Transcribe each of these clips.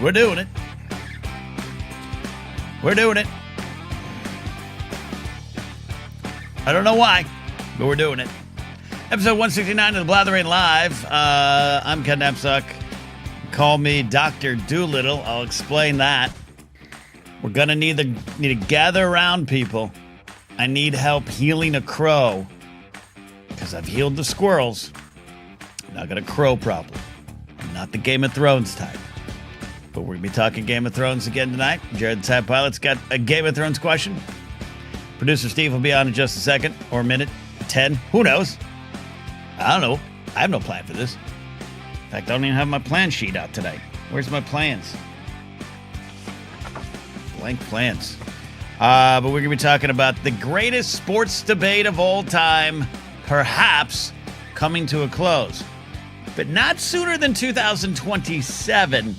We're doing it. We're doing it. I don't know why, but we're doing it. Episode 169 of the Blathering Live. I'm Ken Napsuck. Call me Dr. Doolittle. I'll explain that. We're going to need to gather around, people. I need help healing a crow because I've healed the squirrels. I'm not got a crow problem. I'm not the Game of Thrones type. But we're going to be talking Game of Thrones again tonight. Jared the Tide Pilot's got a Game of Thrones question. Producer Steve will be on in just a second, or a minute, 10. Who knows? I don't know. I have no plan for this. In fact, I don't even have my plan sheet out tonight. Where's my plans? Blank plans. But we're going to be talking about the greatest sports debate of all time, perhaps coming to a close. But not sooner than 2027.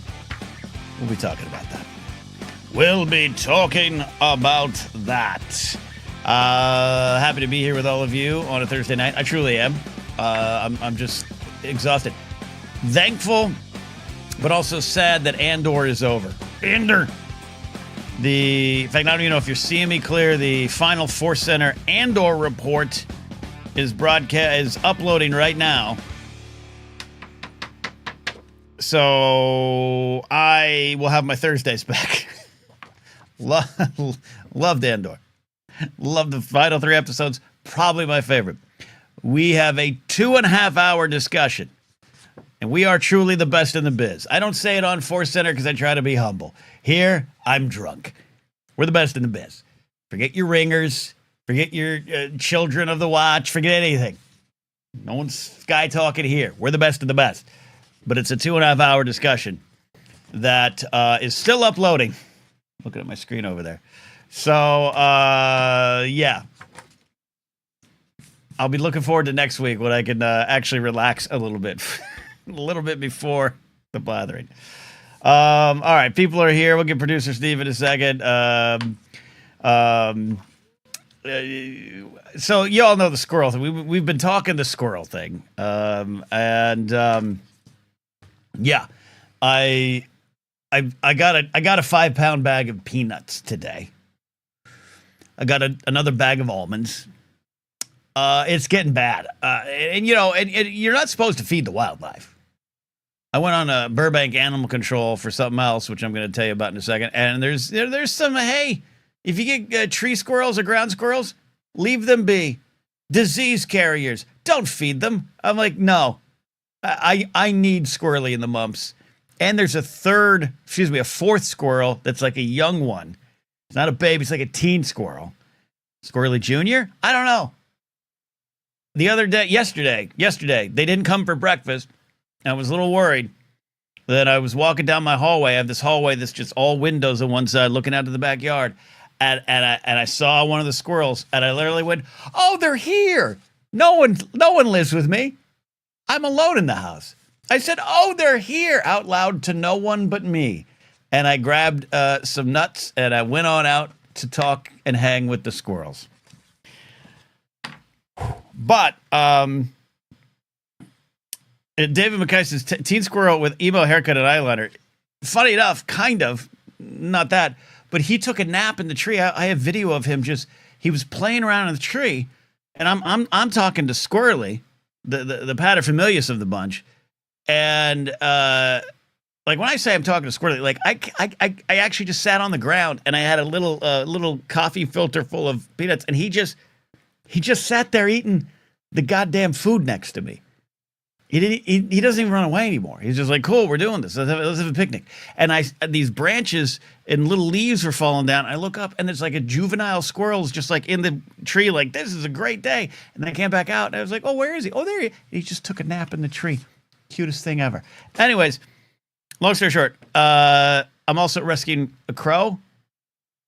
We'll be talking about that. We'll be talking about that. Happy to be here with all of you on a Thursday night. I truly am. I'm just exhausted. Thankful, but also sad that Andor is over. Andor. In fact, I don't even know if you're seeing me clear. The final Force Center Andor report is uploading right now. So I will have my Thursdays back. Loved Andor. Love the final 3 episodes. Probably my favorite. We have a 2.5-hour discussion. And we are truly the best in the biz. I don't say it on Force Center because I try to be humble. Here, I'm drunk. We're the best in the biz. Forget your ringers. Forget your children of the watch. Forget anything. No one's sky talking here. We're the best of the best. But it's a 2.5-hour discussion that is still uploading. Looking at my screen over there. So, yeah. I'll be looking forward to next week when I can actually relax a little bit. A little bit before the blathering. All right, people are here. We'll get producer Steve in a second. So you all know the squirrel thing. We've been talking the squirrel thing. Yeah, I got a 5-pound bag of peanuts today. I got another bag of almonds. It's getting bad. And you're not supposed to feed the wildlife. I went on a Burbank animal control for something else, which I'm going to tell you about in a second. And there's some, hey, if you get tree squirrels or ground squirrels, leave them be. Disease carriers, don't feed them. I'm like, no. I need squirrely in the mumps. And there's a fourth squirrel that's like a young one. It's not a baby, it's like a teen squirrel. Squirrely Junior? I don't know. The other day, yesterday, they didn't come for breakfast. I was a little worried that I was walking down my hallway. I have this hallway that's just all windows on one side looking out to the backyard. And I saw one of the squirrels and I literally went, oh, they're here. No one lives with me. I'm alone in the house. I said, oh, they're here out loud to no one but me. And I grabbed some nuts and I went on out to talk and hang with the squirrels. But David McKay says, teen squirrel with emo haircut and eyeliner. Funny enough, kind of, not that, but he took a nap in the tree. I have video of him he was playing around in the tree, and I'm talking to Squirrely, the paterfamilias of the bunch, and like when I say I'm talking to Squirrely, like I actually just sat on the ground and I had a little coffee filter full of peanuts, and he just sat there eating the goddamn food next to me. He doesn't even run away anymore. He's just like, cool, we're doing this. Let's have a picnic. And these branches and little leaves were falling down. I look up and there's like a juvenile squirrel's just like in the tree, like, this is a great day. And then I came back out and I was like, oh, where is he? Oh, there he is. He just took a nap in the tree. Cutest thing ever. Anyways, long story short, I'm also rescuing a crow.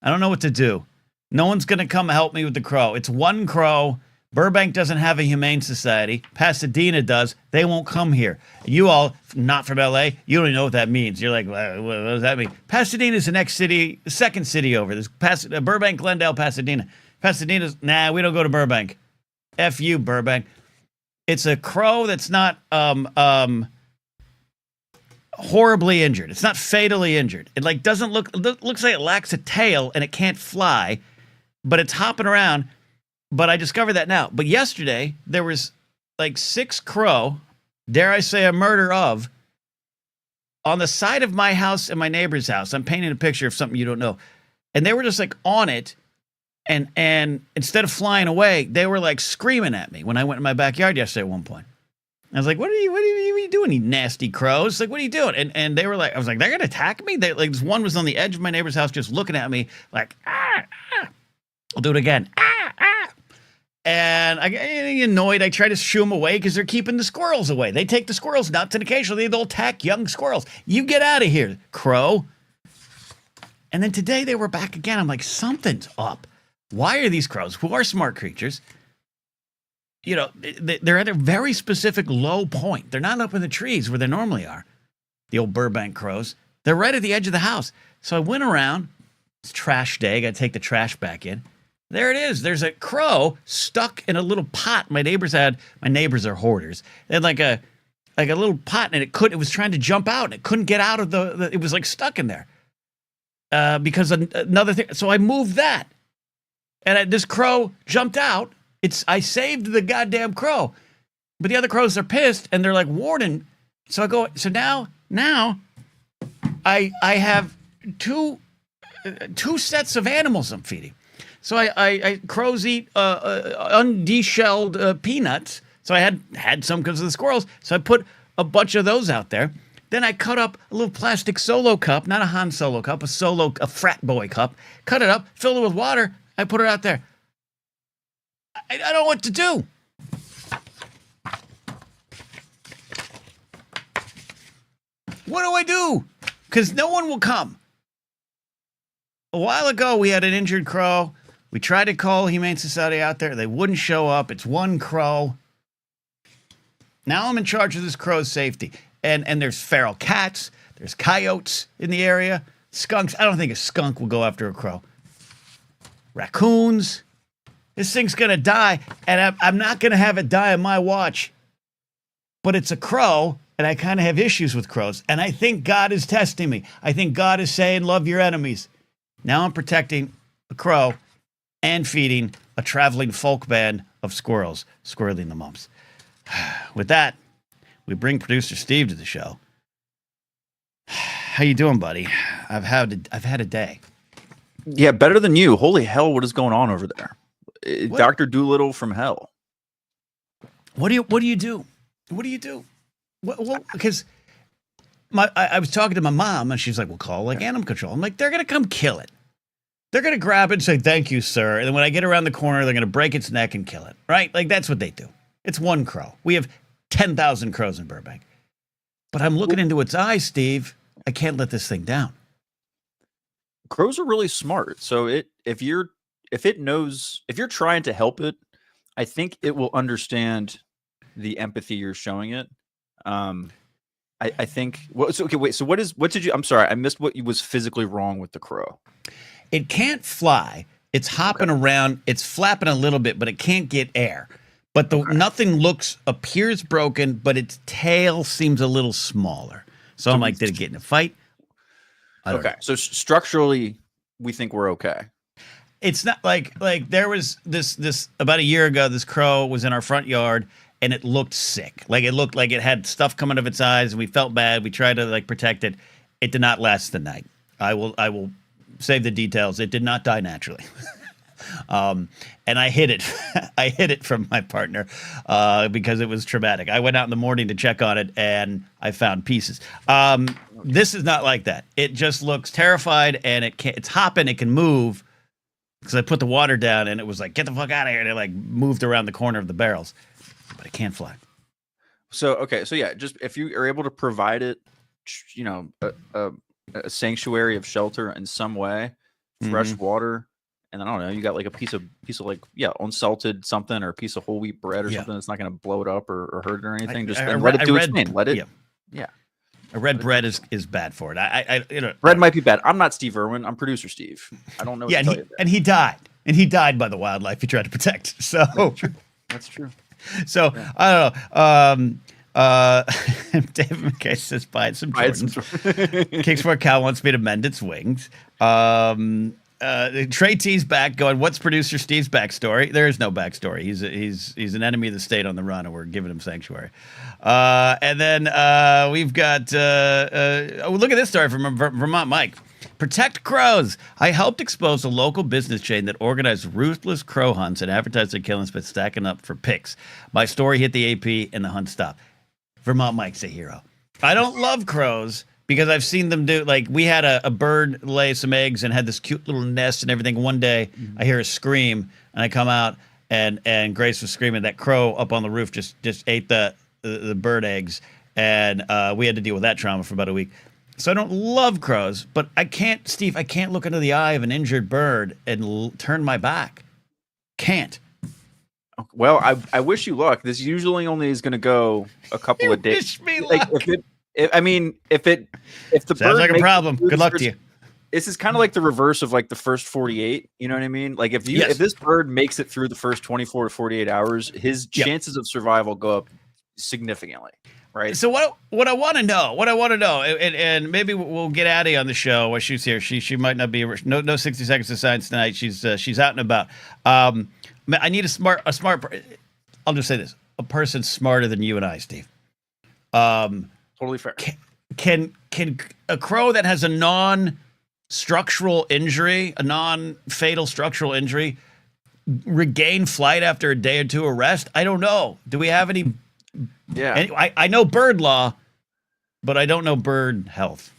I don't know what to do. No one's going to come help me with the crow. It's one crow. Burbank doesn't have a humane society. Pasadena does. They won't come here. You all, not from LA, you don't even know what that means. You're like, what does that mean? Pasadena's the next city, second city over. There's Burbank, Glendale, Pasadena. Pasadena's, nah, we don't go to Burbank. F you, Burbank. It's a crow that's not, horribly injured. It's not fatally injured. It like doesn't look. It looks like it lacks a tail and it can't fly, but it's hopping around. But I discovered that now. But yesterday there was like 6 crow, dare I say, a murder of, on the side of my house and my neighbor's house. I'm painting a picture of something you don't know, and they were just like on it. And instead of flying away, they were like screaming at me when I went in my backyard yesterday at one point. I was like, what are you doing, you nasty crows? Like, what are you doing? And they were like, I was like, they're going to attack me? They, like, this one was on the edge of my neighbor's house just looking at me like, ah. I'll do it again. Ah. And I get annoyed. I try to shoo them away because they're keeping the squirrels away. They take the squirrels nuts, and occasionally they'll attack young squirrels. You get out of here, crow. And then today they were back again. I'm like, something's up. Why are these crows, who are smart creatures, they're at a very specific low point. They're not up in the trees where they normally are, the old Burbank crows. They're right at the edge of the house. So I went around. It's trash day. Got to take the trash back in. There it is. There's a crow stuck in a little pot my neighbors had. My neighbors are hoarders. They had like a little pot, and it was trying to jump out, and it couldn't get out of it was like stuck in there because another thing. So I moved that. And this crow jumped out. I saved the goddamn crow. But the other crows are pissed, and they're like warning. So I go, so now I have two sets of animals I'm feeding. So crows eat undeshelled peanuts. So I had some because of the squirrels. So I put a bunch of those out there. Then I cut up a little plastic Solo cup, not a Han Solo cup, a frat boy cup. Cut it up, filled it with water. I put it out there. I don't know what to do. What do I do? Because no one will come. A while ago, we had an injured crow. We tried to call Humane Society out there. They wouldn't show up. It's one crow. Now I'm in charge of this crow's safety. And there's feral cats. There's coyotes in the area. Skunks. I don't think a skunk will go after a crow. Raccoons. This thing's going to die, and I'm not going to have it die on my watch. But it's a crow, and I kind of have issues with crows, and I think God is testing me. I think God is saying, love your enemies. Now I'm protecting a crow and feeding a traveling folk band of squirrels, squirreling the mumps. With that, we bring producer Steve to the show. How you doing, buddy? I've had a day. Yeah, better than you. Holy hell, what is going on over there? Dr. Doolittle from hell. What do you do? What do you do? Well, because I was talking to my mom, and she's like, well, call like animal control. I'm like, they're going to come kill it. They're going to grab it and say, thank you, sir. And then when I get around the corner, they're going to break its neck and kill it, right? Like, that's what they do. It's one crow. We have 10,000 crows in Burbank. But I'm looking into its eyes, Steve. I can't let this thing down. Crows are really smart. So if you're trying to help it, I think it will understand the empathy you're showing it. I think. Well, so, okay, wait. So what did you? I'm sorry, I missed what was physically wrong with the crow. It can't fly. It's hopping around. It's flapping a little bit, but it can't get air. But nothing appears broken, but its tail seems a little smaller. So I'm like, did it get in a fight? Okay. So structurally, we think we're okay. It's not like there was this about a year ago, this crow was in our front yard and it looked sick. Like it looked like it had stuff coming out of its eyes and we felt bad. We tried to like protect it. It did not last the night. I will save the details. It did not die naturally. And I hid it. I hid it from my partner because it was traumatic. I went out in the morning to check on it, and I found pieces. This is not like that. It just looks terrified, and it's hopping. It can move because I put the water down, and it was like, get the fuck out of here. And it like moved around the corner of the barrels, but it can't fly. So, okay. So yeah, just if you are able to provide it, a sanctuary of shelter in some way, fresh water. And I don't know, you got like a piece of like, unsalted something or a piece of whole wheat bread or something that's not going to blow it up or hurt it or anything. Just let it do its thing. Let it. Yeah. A red bread is bad for it. Bread might be bad. I'm not Steve Irwin. I'm producer Steve. I don't know. What to tell you there. And he died. And he died by the wildlife he tried to protect. So that's true. So I don't know. David McKay says, buy some Buy some Jordans. Kicksport Cal wants me to mend its wings. Trey T's back going, what's producer Steve's backstory? There is no backstory. He's an enemy of the state on the run, and we're giving him sanctuary. And then we've got, look at this story from Vermont Mike. Protect crows. I helped expose a local business chain that organized ruthless crow hunts and advertised their killings by stacking up for picks. My story hit the AP and the hunt stopped. Vermont Mike's a hero. I don't love crows because I've seen them do, like, we had a bird lay some eggs and had this cute little nest and everything. One day I hear a scream and I come out and Grace was screaming. That crow up on the roof just ate the bird eggs, and we had to deal with that trauma for about a week. So I don't love crows, but I can't, Steve, I can't look into the eye of an injured bird and turn my back. Can't. Well, I wish you luck. This usually only is going to go a couple of days. Wish me Like, luck. if the Sounds bird like a makes problem. it through Good the luck first- to you. This is kind of like the reverse of like the first 48. You know what I mean? Like if this bird makes it through the first 24 to 48 hours, his chances of survival go up significantly. Right. So what I want to know, and maybe we'll get Addie on the show while she's here. She might not be no 60 seconds of science tonight. She's out and about. I need a smart. I'll just say this: a person smarter than you and I, Steve. Totally fair. Can a crow that has a non-structural injury, a non-fatal structural injury, regain flight after a day or two of rest? I don't know. Do we have any? Yeah. I know bird law, but I don't know bird health.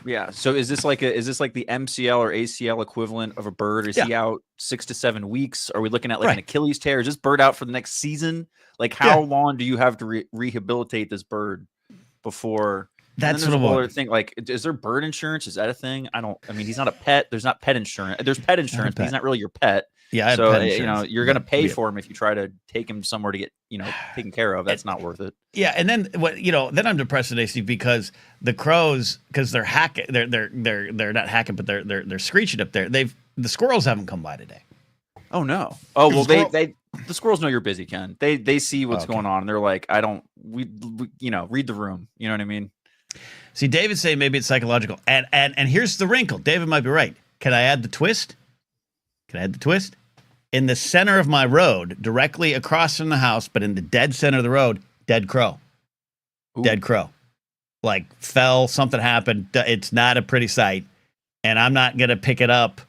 Yeah. So is this like the MCL or ACL equivalent of a bird? Is he out 6 to 7 weeks? Are we looking at like an Achilles tear? Is this bird out for the next season? Like how long do you have to rehabilitate this bird before? That's what I'm wondering. Thing. Like, is there bird insurance? Is that a thing? I mean, he's not a pet. There's not pet insurance. There's pet insurance, but he's not really your pet. Yeah, I have so pet insurance. you're gonna pay for him if you try to take him somewhere to get taken care of. That's not worth it. Yeah, and then then I'm depressed today, Steve, because the crows, because they're hacking, they're not hacking, but they're screeching up there. The squirrels haven't come by today. Oh no. Oh well, the squirrels know you're busy, Ken. They see what's going on, and they're like, we read the room. You know what I mean? See, David's saying maybe it's psychological, and here's the wrinkle. David might be right. Can I add the twist? In the center of my road, directly across from the house, but in the dead center of the road, dead crow. Ooh. Dead crow. Like fell, something happened. It's not a pretty sight. And I'm not going to pick it up.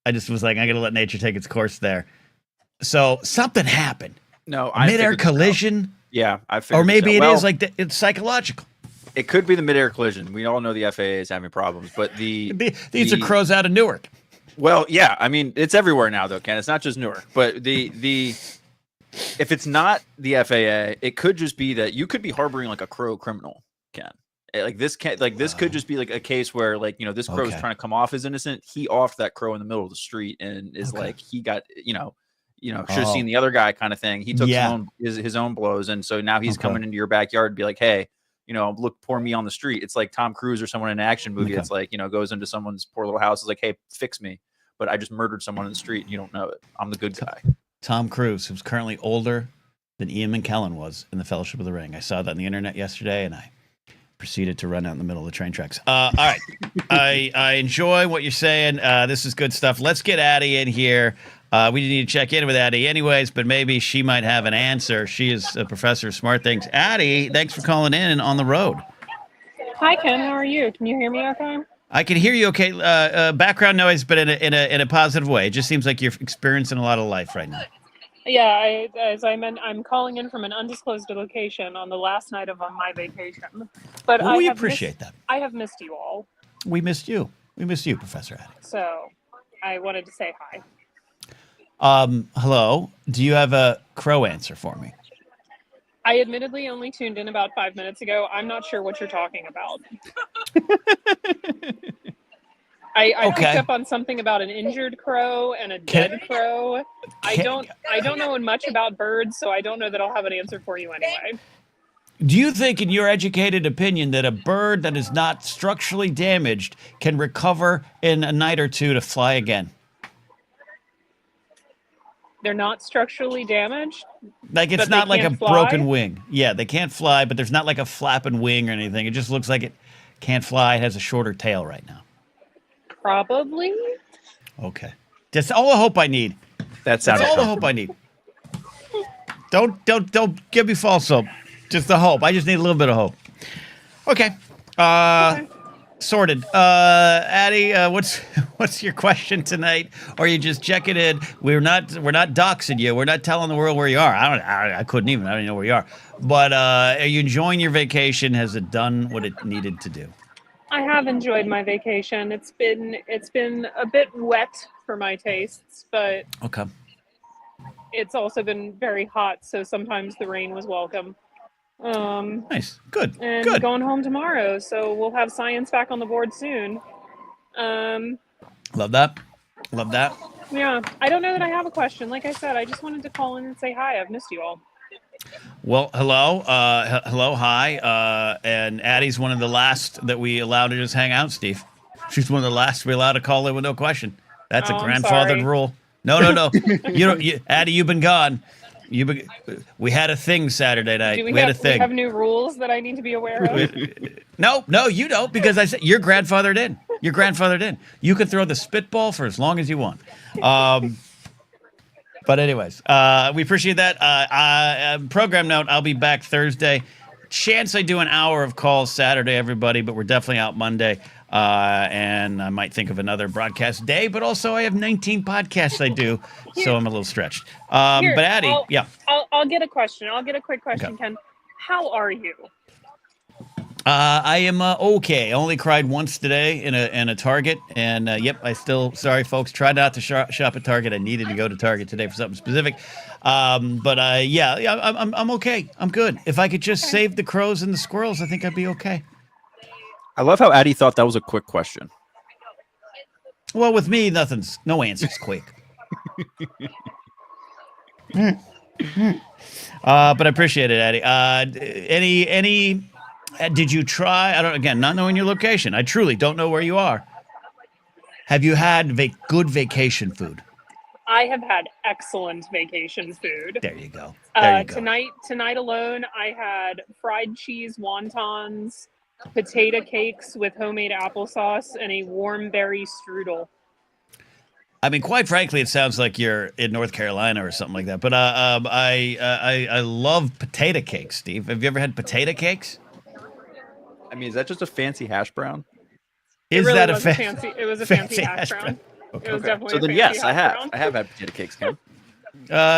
I just was like, I'm going to let nature take its course there. So something happened. No, midair collision. Yeah, I figured. Or maybe it is like it's psychological. It could be the midair collision. We all know the FAA is having problems, but these are crows out of Newark. Well, yeah, I mean it's everywhere now, though, Ken. It's not just Newark, but if it's not the FAA, it could just be that you could be harboring like a crow criminal, Ken. This could just be like a case where this crow is trying to come off as innocent. He offed that crow in the middle of the street and is like he got should have seen the other guy kind of thing. He took his own blows, and so now he's coming into your backyard and be like, hey. Look, pour me on the street. It's like Tom Cruise or someone in an action movie. It's like, goes into someone's poor little house. Is like, hey, fix me. But I just murdered someone in the street. And you don't know it. I'm the good guy. Tom Cruise, who's currently older than Ian McKellen was in the Fellowship of the Ring. I saw that on the internet yesterday, and I proceeded to run out in the middle of the train tracks. All right. I enjoy what you're saying. This is good stuff. Let's get Addie in here. We need to check in with Addie anyways, but maybe she might have an answer. She is a professor of smart things. Addie, thanks for calling in and on the road. Hi, Ken. How are you? Can you hear me okay? I can hear you okay. Background noise, but in a positive way. It just seems like you're experiencing a lot of life right now. Yeah, I'm calling in from an undisclosed location on the last night of my vacation. But we appreciate that. I have missed you all. We missed you. We missed you, Professor Addie. So I wanted to say hi. Hello. Do you have a crow answer for me? I admittedly only tuned in about 5 minutes ago. I'm not sure what you're talking about. I picked up on something about an injured crow and a dead crow. I don't know much about birds, so I don't know that I'll have an answer for you anyway. Do you think, in your educated opinion, that a bird that is not structurally damaged can recover in a night or two to fly again? They're not structurally damaged. Like it's not like a broken wing. Yeah, they can't fly, but there's not like a flapping wing or anything. It just looks like it can't fly. It has a shorter tail right now. Probably. Okay. That's all the hope I need. That's all the hope I need. Don't give me false hope. Just the hope. I just need a little bit of hope. Okay. Sorted. Addie, what's your question tonight? Or are you just checking in? We're not doxing you. We're not telling the world where you are. I couldn't even. I don't even know where you are. But are you enjoying your vacation? Has it done what it needed to do? I have enjoyed my vacation. It's been a bit wet for my tastes, but okay. It's also been very hot, so sometimes the rain was welcome. Nice. Good. And Good. going home tomorrow, so we'll have science back on the board soon. Love that. Love that. Yeah. I don't know that I have a question. Like I said, I just wanted to call in and say hi. I've missed you all. Well, hello. Hello, hi. And Addie's one of the last that we allowed to just hang out, Steve. She's one of the last we allowed to call in with no question. That's a grandfathered rule. No. Addie, you've been gone. We had a thing Saturday night. We had a thing. We have new rules that I need to be aware of? No, you don't, because I said you're grandfathered in. You're grandfathered in. You can throw the spitball for as long as you want. But anyways, we appreciate that. Program note, I'll be back Thursday. Chance I do an hour of calls Saturday, everybody, but we're definitely out Monday. And I might think of another broadcast day, but also I have 19 podcasts I do, so I'm a little stretched. But Addie, I'll get a question. I'll get a quick question, okay. Ken. How are you? I am okay. I only cried once today in a Target, and I still, sorry folks, try not to shop at Target. I needed to go to Target today for something specific. I'm okay. I'm good. If I could just save the crows and the squirrels, I think I'd be okay. I love how Addie thought that was a quick question. Well, with me, no answer's quick. But I appreciate it, Addie. Did you try? Again, not knowing your location. I truly don't know where you are. Have you had good vacation food? I have had excellent vacation food. There you go. Tonight alone, I had fried cheese wontons, potato cakes with homemade applesauce, and a warm berry strudel. I mean, quite frankly, it sounds like you're in North Carolina or something like that. But I love potato cakes, Steve. Have you ever had potato cakes? I mean, is that just a fancy hash brown? It was a fancy hash brown. Okay. It was definitely so then yes, I have had potato cakes, Ken.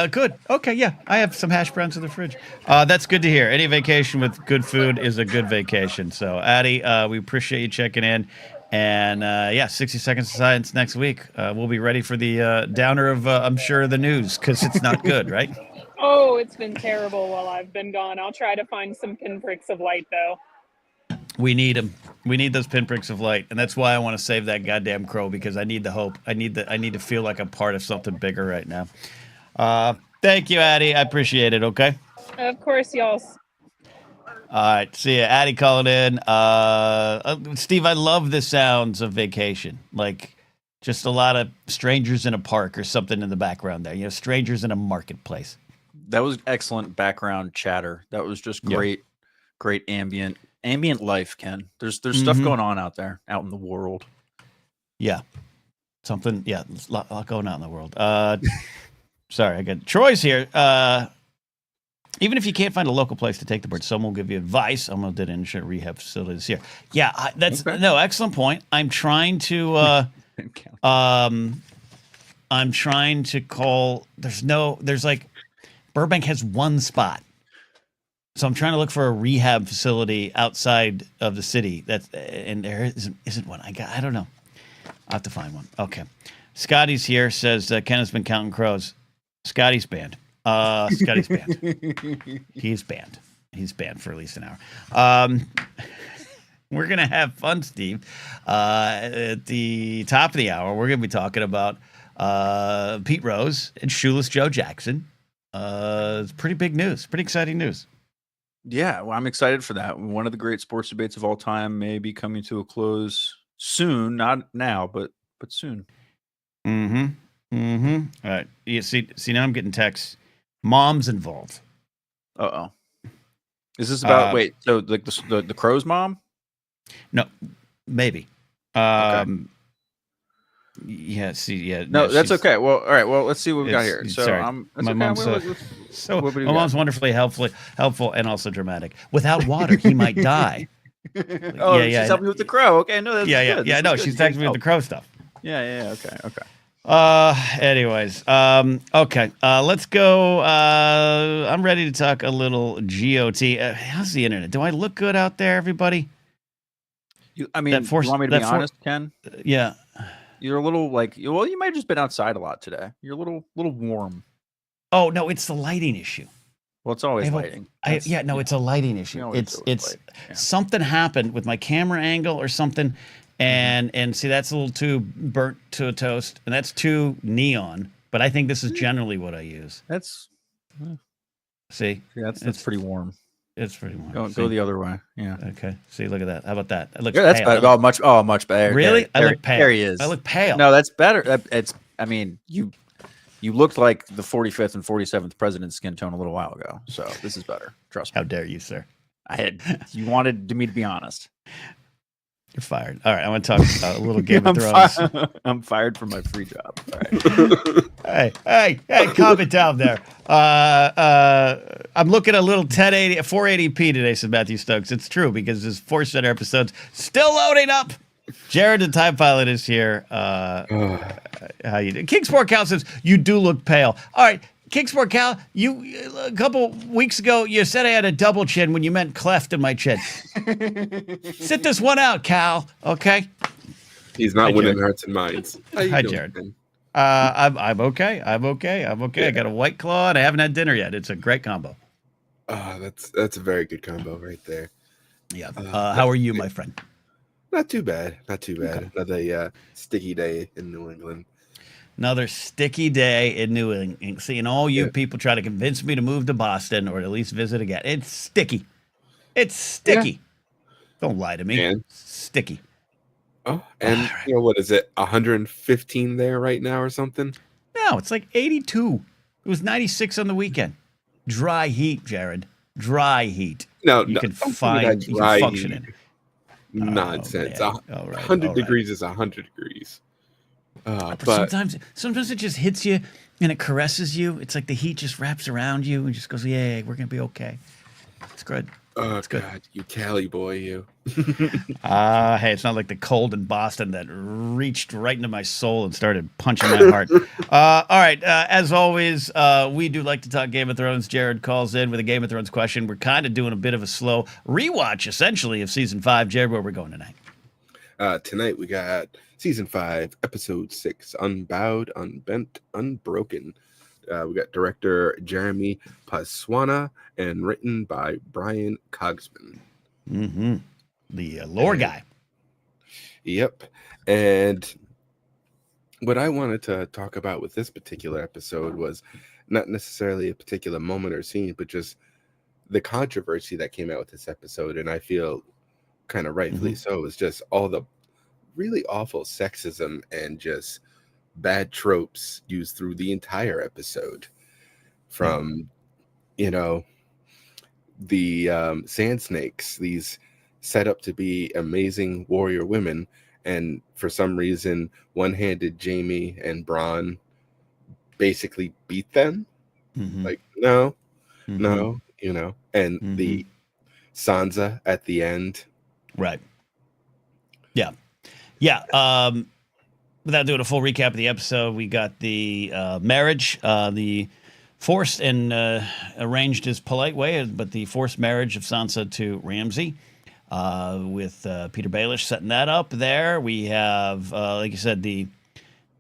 Good. Okay, yeah. I have some hash browns in the fridge. That's good to hear. Any vacation with good food is a good vacation. So, Addie, we appreciate you checking in. And 60 Seconds of Science next week. We'll be ready for the downer of, I'm sure, the news, because it's not good, right? Oh, it's been terrible while I've been gone. I'll try to find some pinpricks of light, though. We need them. We need those pinpricks of light, and that's why I want to save that goddamn crow, because I need the hope. I need to feel like I'm part of something bigger right now. Thank you, Addie. I appreciate it. Okay. Of course, y'all. All right. See ya. Addie calling in. Steve, I love the sounds of vacation. Like just a lot of strangers in a park or something in the background there. You know, strangers in a marketplace. That was excellent background chatter. That was just great, great ambient life, Ken. There's stuff going on out there, out in the world. Yeah. Something. Yeah. There's a lot going on in the world. Sorry, I got Troy's here. Even if you can't find a local place to take the bird, someone will give you advice. I'm going to do rehab facilities here. Yeah, that's excellent point. I'm trying to call. There's like Burbank has one spot. So I'm trying to look for a rehab facility outside of the city. And there isn't one. I don't know. I'll have to find one. Okay. Scotty's here, says Ken has been counting crows. Scotty's banned. Scotty's banned. He's banned. He's banned for at least an hour. We're going to have fun, Steve. At the top of the hour, we're going to be talking about Pete Rose and Shoeless Joe Jackson. It's pretty big news. Pretty exciting news. Yeah, well, I'm excited for that. One of the great sports debates of all time may be coming to a close soon. Not now, but soon. Mm-hmm. Mm-hmm. All right. You see now I'm getting texts. Mom's involved. Uh-oh. Is this about wait, so like the crow's mom? No, maybe. Okay. Yeah, see, yeah. No, that's okay. Well, all right. Well, let's see what we got here. So sorry. that's My okay. mom's My mom's wonderfully helpful and also dramatic. Without water, he might die. Oh, she's helping you with the crow. Okay, no, that's good. Yeah. No, she's texting me with the crow stuff. Yeah. Okay. Anyways, okay. Let's go. I'm ready to talk a little GOT. How's the internet? Do I look good out there, everybody? You want me to be honest, Ken? Yeah. You're a little you might have just been outside a lot today. You're a little warm. Oh no, it's the lighting issue. Well, it's always lighting. It's a lighting issue. It's something happened with my camera angle or something, and see that's a little too burnt to a toast, and that's too neon. But I think this is generally what I use. That's that's pretty warm. It's pretty warm. Go the other way. Yeah. Okay. See, look at that. How about that? It looks that's pale. better. Much better. Really? I look pale. There he is. I look pale. No, that's better. You looked like the 45th and 47th president's skin tone a little while ago. So this is better. Trust me. How dare you, sir? You wanted me to be honest. You're fired. All right, I want to talk a little Game of Thrones. I'm fired from my free job. All right. hey, calm it down there. I'm looking at a little 480p today, said Matthew Stokes. It's true because this Force Center episode's still loading up. Jared, the Time Pilot, is here. How you doing? Kingsport Cal says you do look pale. All right, Kingsport Cal, you a couple weeks ago you said I had a double chin when you meant cleft in my chin. Sit this one out, Cal. Okay. He's not winning hearts and minds. Hi, Jared. I'm okay. I got a White Claw and I haven't had dinner yet. It's a great combo. That's a very good combo right there. Yeah. How are you, my friend? Not too bad. Okay. Another sticky day in New England. Seeing all you people try to convince me to move to Boston or at least visit again. It's sticky. Yeah. Don't lie to me. And? Sticky. Oh, and what is it? 115 there right now or something? No, it's like 82. It was 96 on the weekend. Dry heat, Jared. Dry heat. No, you can function in it. Nonsense. Oh, 100 degrees is 100 degrees. But sometimes it just hits you and it caresses you. It's like the heat just wraps around you and just goes, "Yay, we're gonna be okay." It's good. Oh God, you Cali boy, you. Hey, it's not like the cold in Boston that reached right into my soul and started punching my heart. All right, as always, we do like to talk Game of Thrones. Jared calls in with a Game of Thrones question. We're kind of doing a bit of a slow rewatch, essentially, of season 5. Jared, where we're going tonight? Tonight we got season 5, episode 6, Unbowed, Unbent, Unbroken. We got director Jeremy Paswana and written by Brian Cogsman. Mm-hmm. The lore guy. Yep. And what I wanted to talk about with this particular episode was not necessarily a particular moment or scene, but just the controversy that came out with this episode. And I feel kind of rightfully so. It's just all the really awful sexism and just bad tropes used through the entire episode, from the sand snakes, these set up to be amazing warrior women, and for some reason one-handed Jamie and Bronn basically beat them. Like no, and the Sansa at the end, right? Yeah. Without doing a full recap of the episode, we got the marriage, the forced and arranged his polite way, but the forced marriage of Sansa to Ramsay, with Peter Baelish setting that up there. We have, like you said, the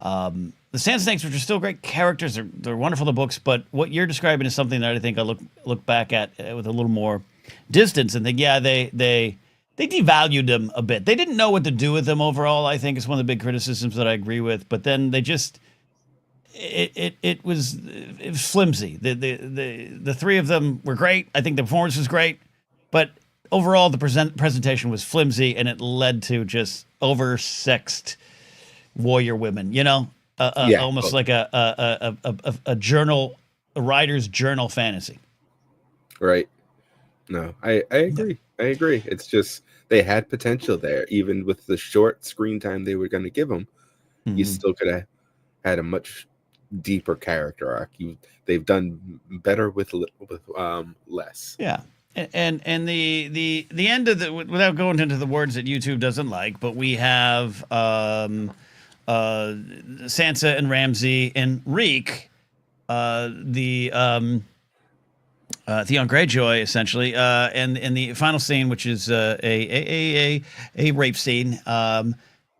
Sand Snakes, which are still great characters. They're wonderful in the books, but what you're describing is something that I think I look back at with a little more distance and think, yeah, they devalued them a bit. They didn't know what to do with them overall, I think, is one of the big criticisms that I agree with. But then they just it was flimsy. The three of them were great. I think the performance was great, but overall the presentation was flimsy, and it led to just oversexed warrior women. almost like a journal, a writer's journal fantasy. Right. No, I agree. I agree. It's just they had potential there, even with the short screen time they were going to give them. You still could have had a much deeper character arc. They've done better with less. Yeah. And the end of the, without going into the words that YouTube doesn't like, but we have Sansa and Ramsay and Reek, Theon Greyjoy essentially, and the final scene, which is a rape scene.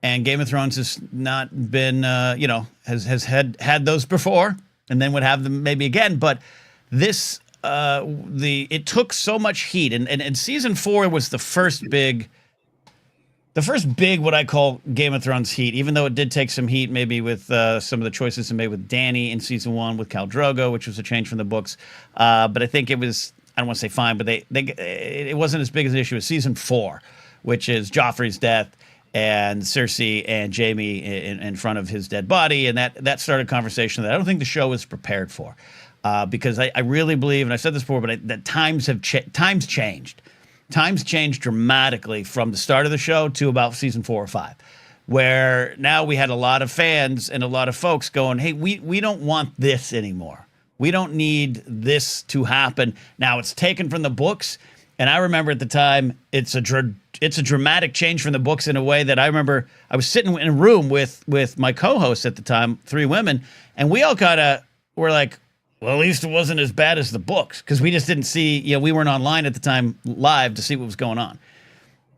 And Game of Thrones has not been, has had those before, and then would have them maybe again. But this, it took so much heat, and season 4 was the first big what I call Game of Thrones heat. Even though it did take some heat, maybe with some of the choices made with Dany in season 1 with Khal Drogo, which was a change from the books. But I think it was, I don't want to say fine, but it wasn't as big as an issue as season 4, which is Joffrey's death and Cersei and Jaime in front of his dead body, and that started a conversation that I don't think the show was prepared for, because I really believe, and I've said this before, but that times changed. Times changed dramatically from the start of the show to about season 4 or 5, where now we had a lot of fans and a lot of folks going, "Hey, we don't want this anymore. We don't need this to happen." Now it's taken from the books. And I remember at the time, it's a dramatic change from the books in a way that I remember I was sitting in a room with my co-hosts at the time, 3 women, and we all kind of were like, well, at least it wasn't as bad as the books, because we just didn't see, we weren't online at the time live to see what was going on.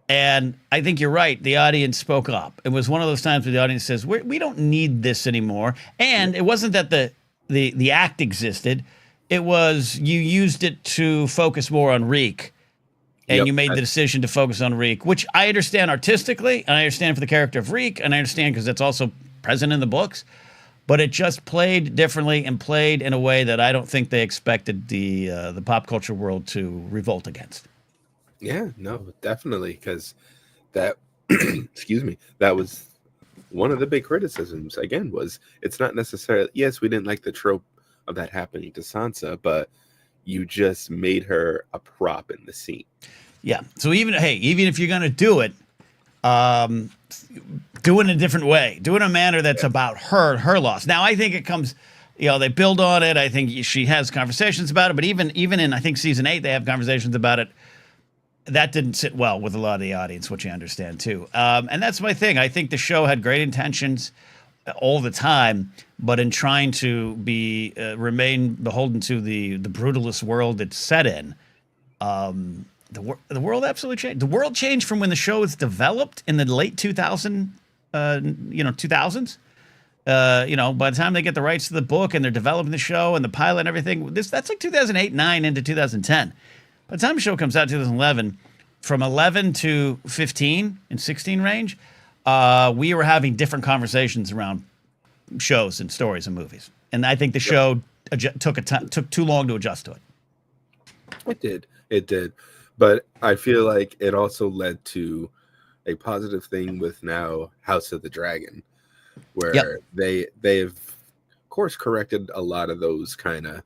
And I think you're right. The audience spoke up. It was one of those times where the audience says, we don't need this anymore. And it wasn't that the act existed. It was you used it to focus more on Reek. And you made the decision to focus on Reek, which I understand artistically, and I understand for the character of Reek, and I understand because it's also present in the books. But it just played differently and played in a way that I don't think they expected the pop culture world to revolt against. Yeah, no, definitely, because that, excuse me, that was one of the big criticisms. Again, was it's not necessarily, yes, we didn't like the trope of that happening to Sansa, but you just made her a prop in the scene. Yeah. So even if you're going to do it, do it in a different way. Do it in a manner that's about her loss. Now, I think it comes, they build on it. I think she has conversations about it. But even in, I think, season 8, they have conversations about it. That didn't sit well with a lot of the audience, which I understand, too. And that's my thing. I think the show had great intentions all the time, but in trying to remain beholden to the brutalist world it's set in, the world absolutely changed. The world changed from when the show was developed in the late 2000s. By the time they get the rights to the book and they're developing the show and the pilot and everything, that's like 2008, 9 into 2010. By the time the show comes out, 2011, from 11 to 15 and 16 range, we were having different conversations around shows and stories and movies. And I think the show took too long to adjust to it. It did. But I feel like it also led to a positive thing with now House of the Dragon, where they've, of course, corrected a lot of those kind of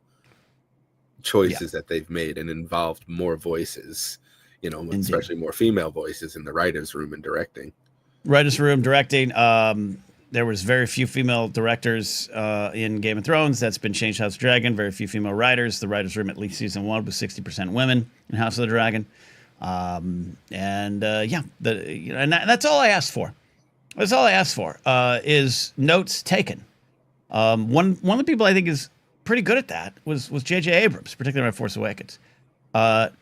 choices that they've made and involved more voices, especially more female voices in the writers' room and directing. Writers' room directing. There was very few female directors in Game of Thrones. That's been changed. House of the Dragon. Very few female writers. The writers' room, at least season 1, was 60% women in House of the Dragon. And that's all I asked for. That's all I asked for is notes taken. One of the people I think is pretty good at that was J.J. Abrams, particularly on Force Awakens.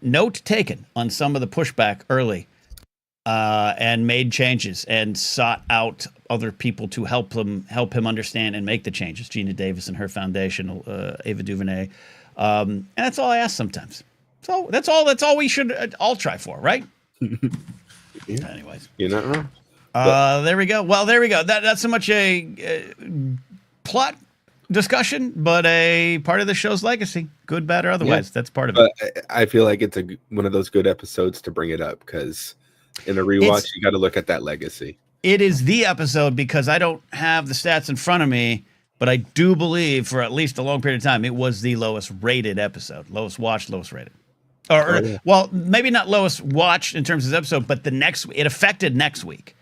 Note taken on some of the pushback early. And made changes and sought out other people to help him understand and make the changes. Gina Davis and her foundation, Ava DuVernay, and that's all I ask sometimes. So that's all we should all try for, right? Yeah. Anyways, you're not wrong. There we go. Well, there we go. That's so much a plot discussion, but a part of the show's legacy, good, bad, or otherwise. That's part of it. I feel like it's one of those good episodes to bring it up because in a rewatch, you got to look at that legacy. it is the episode because I don't have the stats in front of me, but I do believe for at least a long period of time, it was the lowest rated episode. Lowest watched, lowest rated. Well, maybe not lowest watched in terms of the episode, but it affected next week.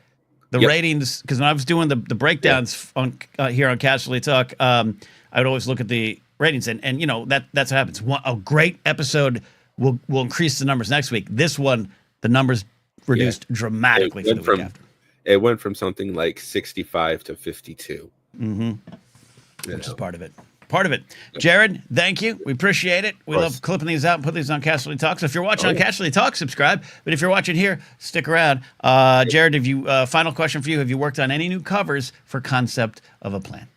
The ratings, because when I was doing the breakdowns on here on Casually Talk, I would always look at the ratings, and that's what happens. A great episode will increase the numbers next week. This one, the numbers reduced dramatically for the week after. It went from something like 65 to 52. Mm-hmm. Which is part of it. Jared, thank you. We appreciate it. We love clipping these out and put these on Casually Talk. So if you're watching on Casually Talk, subscribe. But if you're watching here, stick around. Jared, final question for you. Have you worked on any new covers for Concept of a Plan?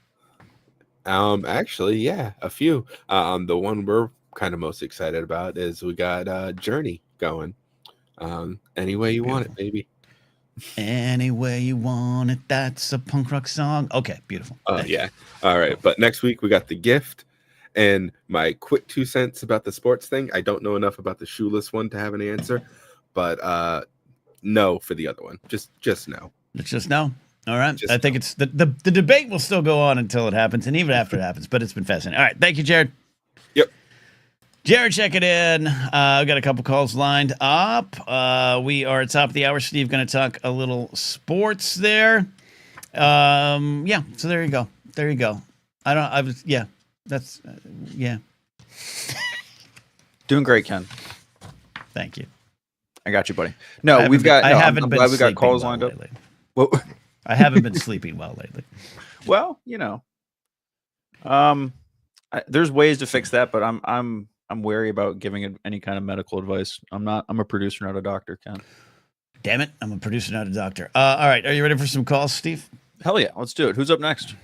Actually, yeah, a few. The one we're kind of most excited about is we got Journey going. Any way you want it, baby. Any way you want it, that's a punk rock song. Okay, beautiful. Yeah. All right. But next week we got The Gift, and my quick 2 cents about the sports thing. I don't know enough about the shoeless one to have an answer, but no for the other one. Just no. It's just no. All right. I think it's the debate will still go on until it happens, and even after it happens, but it's been fascinating. All right. Thank you, Jared. Yep. Jared, check it in. We've got a couple calls lined up. We are at top of the hour. Steve going to talk a little sports there. So there you go. Doing great, Ken. Thank you. I got you, buddy. No, I'm glad we got calls lined up. Well, I haven't been sleeping well lately. Well, there's ways to fix that, but I'm wary about giving any kind of medical advice. I'm a producer, not a doctor, Ken. Damn it. I'm a producer, not a doctor. All right. Are you ready for some calls, Steve? Hell yeah. Let's do it. Who's up next?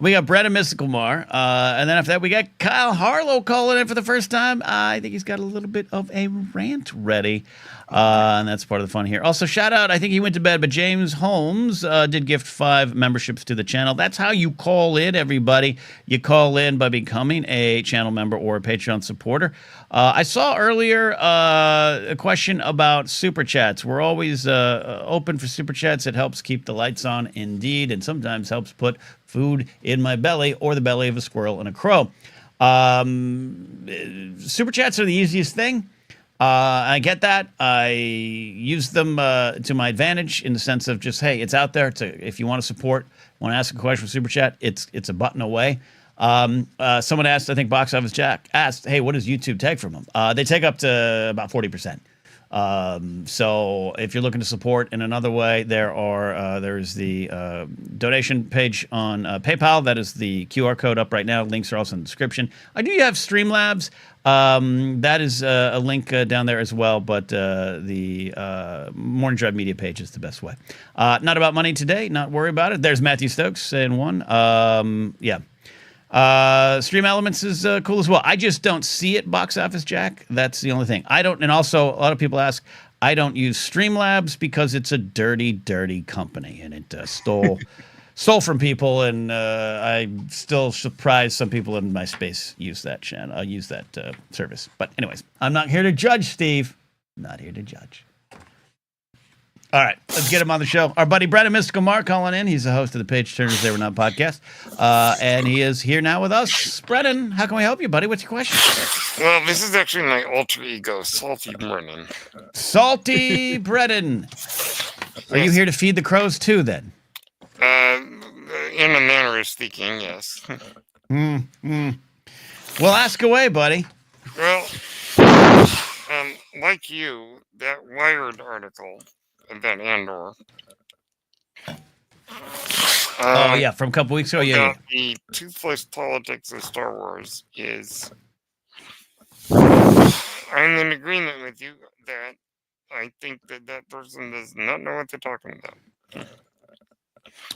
We got Brett and Mystical Mar. And then after that, we got Kyle Harlow calling in for the first time. I think he's got a little bit of a rant ready. And that's part of the fun here. Also, shout out, I think he went to bed, but James Holmes did gift 5 memberships to the channel. That's how you call in, everybody. You call in by becoming a channel member or a Patreon supporter. I saw earlier a question about Super Chats. We're always open for Super Chats. It helps keep the lights on, indeed, and sometimes helps put food in my belly or the belly of a squirrel and a crow. Super Chats are the easiest thing. I get that. I use them to my advantage in the sense of just, hey, it's out there. If you want to support, want to ask a question for Super Chat, it's a button away. Someone asked, I think Box Office Jack asked, hey, what does YouTube take from them? They take up to about 40%. So if you're looking to support in another way, there's the donation page on PayPal. That is the QR code up right now. Links are also in the description. I do have Streamlabs. That is a link down there as well, but the Morning Drive Media page is the best way. Not about money today. Not worry about it. There's Matthew Stokes saying one. Stream Elements is cool as well. I just don't see it, Box Office Jack. That's the only thing. And also, a lot of people ask, I don't use Streamlabs because it's a dirty, dirty company, and it stole from people, and I'm still surprised some people in my space use that channel, use that service. But anyways, I'm not here to judge, Steve. Not here to judge. All right, let's get him on the show. Our buddy Brett and Mystical Mark calling in. He's the host of the Page Turners They Were Not podcast. And he is here now with us. Brennan, how can we help you, buddy? What's your question? Well, this is actually my alter ego, Salty Brennan. Salty Brennan. Are you here to feed the crows too, then? In a manner of speaking, yes. Well, ask away, buddy. Well, like you, that Wired article about Andor. From a couple weeks ago. Yeah. The toothless politics of Star Wars is. I'm in agreement with you that I think that person does not know what they're talking about.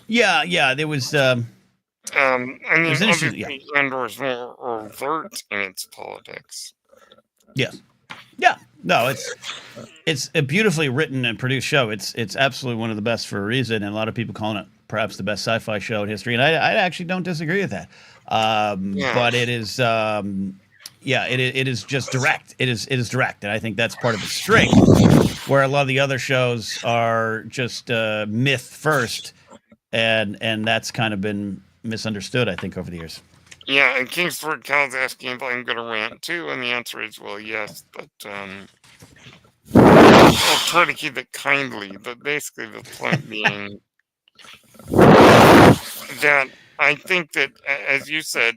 Yeah. There was. I mean, obviously, Andor is more overt in its politics. Yes. Yeah. No, it's a beautifully written and produced show. It's absolutely one of the best for a reason, and a lot of people calling it perhaps the best sci-fi show in history. And I actually don't disagree with that. But it is, it is just direct. It is direct, and I think that's part of its strength, where a lot of the other shows are just myth first, and that's kind of been misunderstood, I think, over the years. Yeah, and Kingsford Cal's asking if I'm going to rant too, and the answer is, well, yes, but I'll try to keep it kindly. But basically, the point being that I think that, as you said,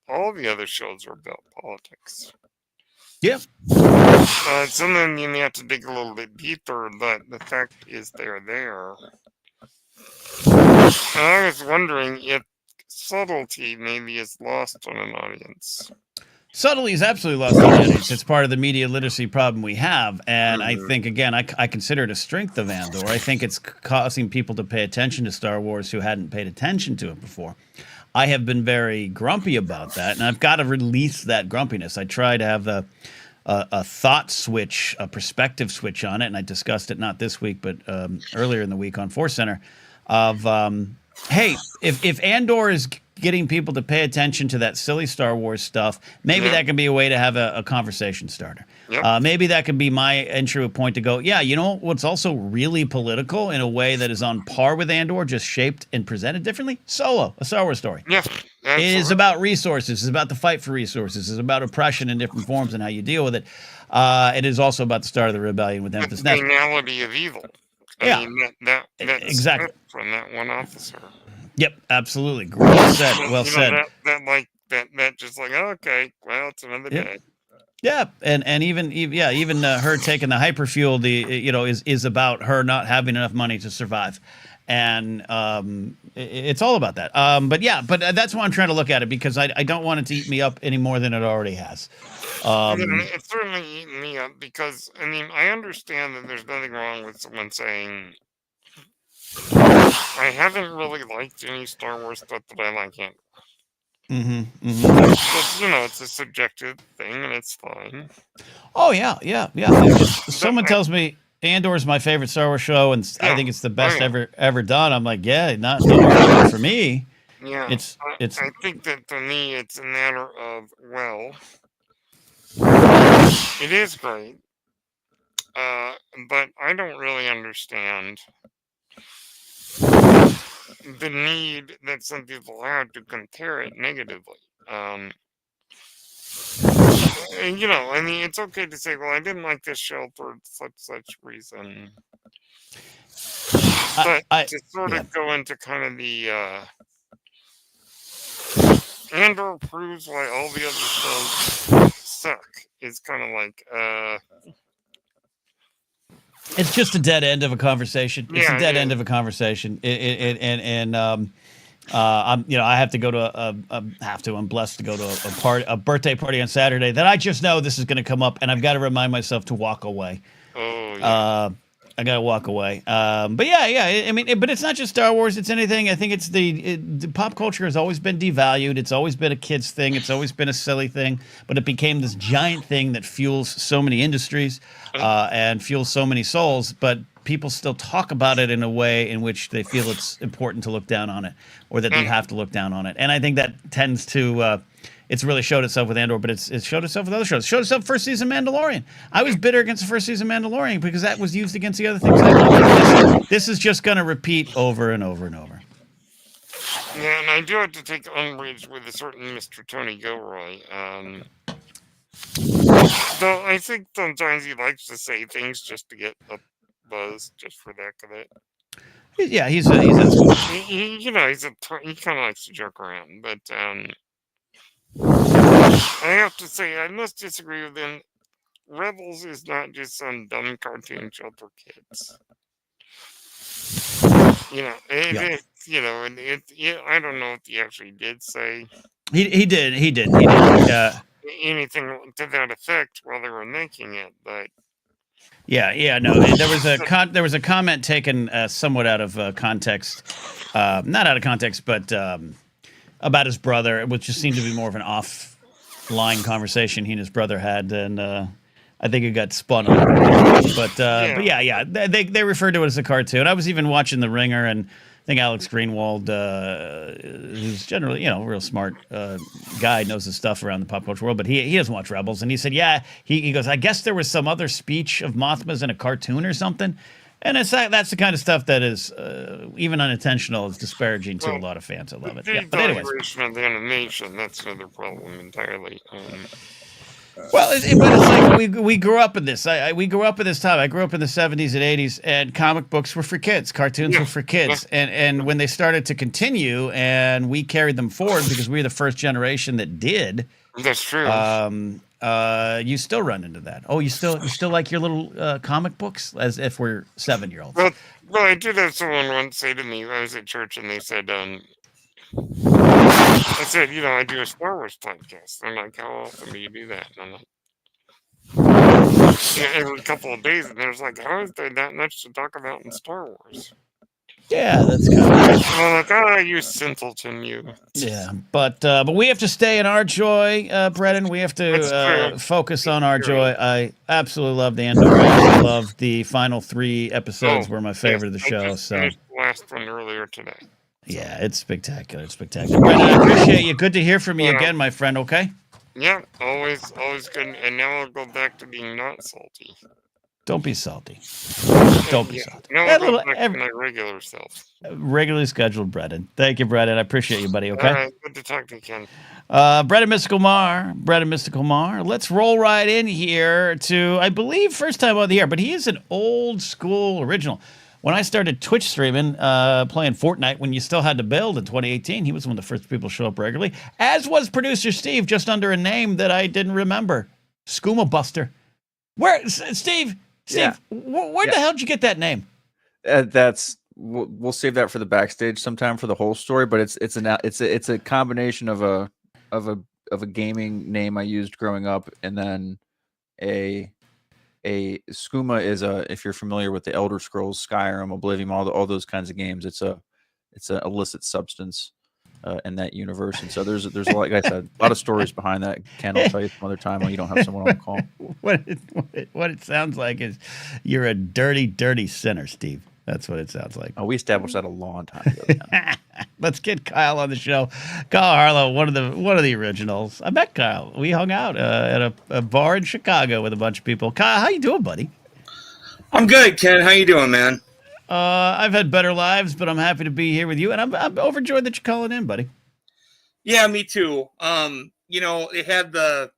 all the other shows are about politics. Yeah. Some of them you may have to dig a little bit deeper, but the fact is they're there. And I was wondering if subtlety maybe is lost on an audience. Subtlety is absolutely lost on the audience. It's part of the media literacy problem we have. And I think, again, I consider it a strength of Andor. I think it's causing people to pay attention to Star Wars who hadn't paid attention to it before. I have been very grumpy about that, and I've got to release that grumpiness. I try to have a thought switch, a perspective switch on it, and I discussed it not this week, but earlier in the week on Force Center, of, hey, if Andor is getting people to pay attention to that silly Star Wars stuff, maybe that can be a way to have a conversation starter. Yep. Maybe that could be my entry point to go, yeah, you know what's also really political in a way that is on par with Andor, just shaped and presented differently? Solo, a Star Wars story. Yeah, it is about resources. It's about the fight for resources. It's about oppression in different forms and how you deal with it. It is also about the start of the rebellion with emphasis. The banality of evil. I mean, that's exactly from that one officer. Yep, absolutely. Well said. Well said. That just like, okay, well, it's another day. Yeah, and even her taking the hyperfuel, is about her not having enough money to survive, and it's all about that. But that's why I'm trying to look at it, because I don't want it to eat me up any more than it already has. It's certainly eating me up, because I mean, I understand that there's nothing wrong with someone saying, I haven't really liked any Star Wars stuff that I like yet. But, it's a subjective thing, and it's fine. Oh, yeah. Someone tells me Andor is my favorite Star Wars show, and I think it's the best ever done. I'm like, yeah, not for me. Yeah, I think that for me, it's a matter of, well, it is great, but I don't really understand the need that some people have to compare it negatively. And, I mean, it's okay to say, well, I didn't like this show for such reason. But to sort of go into kind of the Andor proves why all the other shows suck is kind of like it's just a dead end of a conversation. It's a dead end of a conversation. I'm have to go to I'm blessed to go to a birthday party on Saturday that I just know this is going to come up, and I've got to remind myself to walk away. Oh, yeah. I got to walk away. But I mean, but it's not just Star Wars. It's anything. I think it's the pop culture has always been devalued. It's always been a kid's thing. It's always been a silly thing, but it became this giant thing that fuels so many industries and fuels so many souls. But people still talk about it in a way in which they feel it's important to look down on it, or that they have to look down on it. And I think that tends to it's really showed itself with Andor, but it's showed itself with other shows. It showed itself first season Mandalorian. I was bitter against the first season Mandalorian because that was used against the other things. This is just going to repeat over and over and over. Yeah, and I do have to take umbrage with a certain Mr. Tony Gilroy. Though I think sometimes he likes to say things just to get a buzz, just for the heck of it. Yeah, he kind of likes to joke around, but I have to say, I must disagree with him. Rebels is not just some dumb cartoon show for kids. I don't know if he actually did say. He did. Anything to that effect while they were making it, but. No. There was a comment taken somewhat out of context, not out of context, but about his brother, which just seemed to be more of an offline conversation he and his brother had, and I think it got spun on. But they referred to it as a cartoon. I was even watching The Ringer, and think Alex Greenwald, who's generally, a real smart guy, knows his stuff around the pop culture world, but he doesn't watch Rebels. And he said, he goes, I guess there was some other speech of Mothma's in a cartoon or something. And that's the kind of stuff that is, even unintentional, is disparaging to a lot of fans. I love it. Yeah, but anyways. Of the animation, that's another problem entirely. Well, but it's like we grew up in this. We grew up in this time. I grew up in the 70s and 80s, and comic books were for kids. Cartoons were for kids. And when they started to continue, and we carried them forward because we were the first generation that did. That's true. You still run into that. Oh, you still like your little comic books as if we're 7-year-olds. Well, I did have someone once say to me, I was at church, and they said, I said, I do a Star Wars podcast. I'm like, how often do you do that? And I'm like, every couple of days. And there's like, how is there that much to talk about in Star Wars? Yeah, that's kind of. I'm like, you simpleton, you. Yeah, but we have to stay in our joy, Brennan. We have to focus on our joy. I absolutely love the Andor. I also love the final 3 episodes. Were my favorite of the show. I just finished the last one earlier today. Yeah, it's spectacular. It's spectacular. Brennan, I appreciate you. Good to hear from you again, my friend. Okay. Yeah, always good. And now I'll go back to being not salty. Don't be salty. Don't be salty. Now I'll go back to my regular self. Regularly scheduled, Brennan. Thank you, Brennan. I appreciate you, buddy. Okay. All right, good to talk to you, Ken. Brennan Mystical Mar. Let's roll right in here to, I believe, first time on the air, but he is an old school original. When I started Twitch streaming, playing Fortnite, when you still had to build in 2018, he was one of the first people to show up regularly, as was producer Steve, just under a name that I didn't remember. Skooma Buster. Where, Steve, where the hell did you get that name? We'll save that for the backstage sometime for the whole story, but it's a combination of a gaming name I used growing up, and then a skooma is if you're familiar with the Elder Scrolls, Skyrim, Oblivion, all those kinds of games, it's an illicit substance in that universe. And so there's a lot, like I said, a lot of stories behind that. Ken, I'll tell you some other time when you don't have someone on the call. What it sounds like is you're a dirty, dirty sinner, Steve. That's what it sounds like. Oh, we established that a long time ago. Let's get Kyle on the show. Kyle Harlow, one of the originals. I met Kyle. We hung out at a bar in Chicago with a bunch of people. Kyle, how you doing, buddy? I'm good, Ken. How you doing, man? I've had better lives, but I'm happy to be here with you, and I'm overjoyed that you're calling in, buddy. Yeah, me too. They had the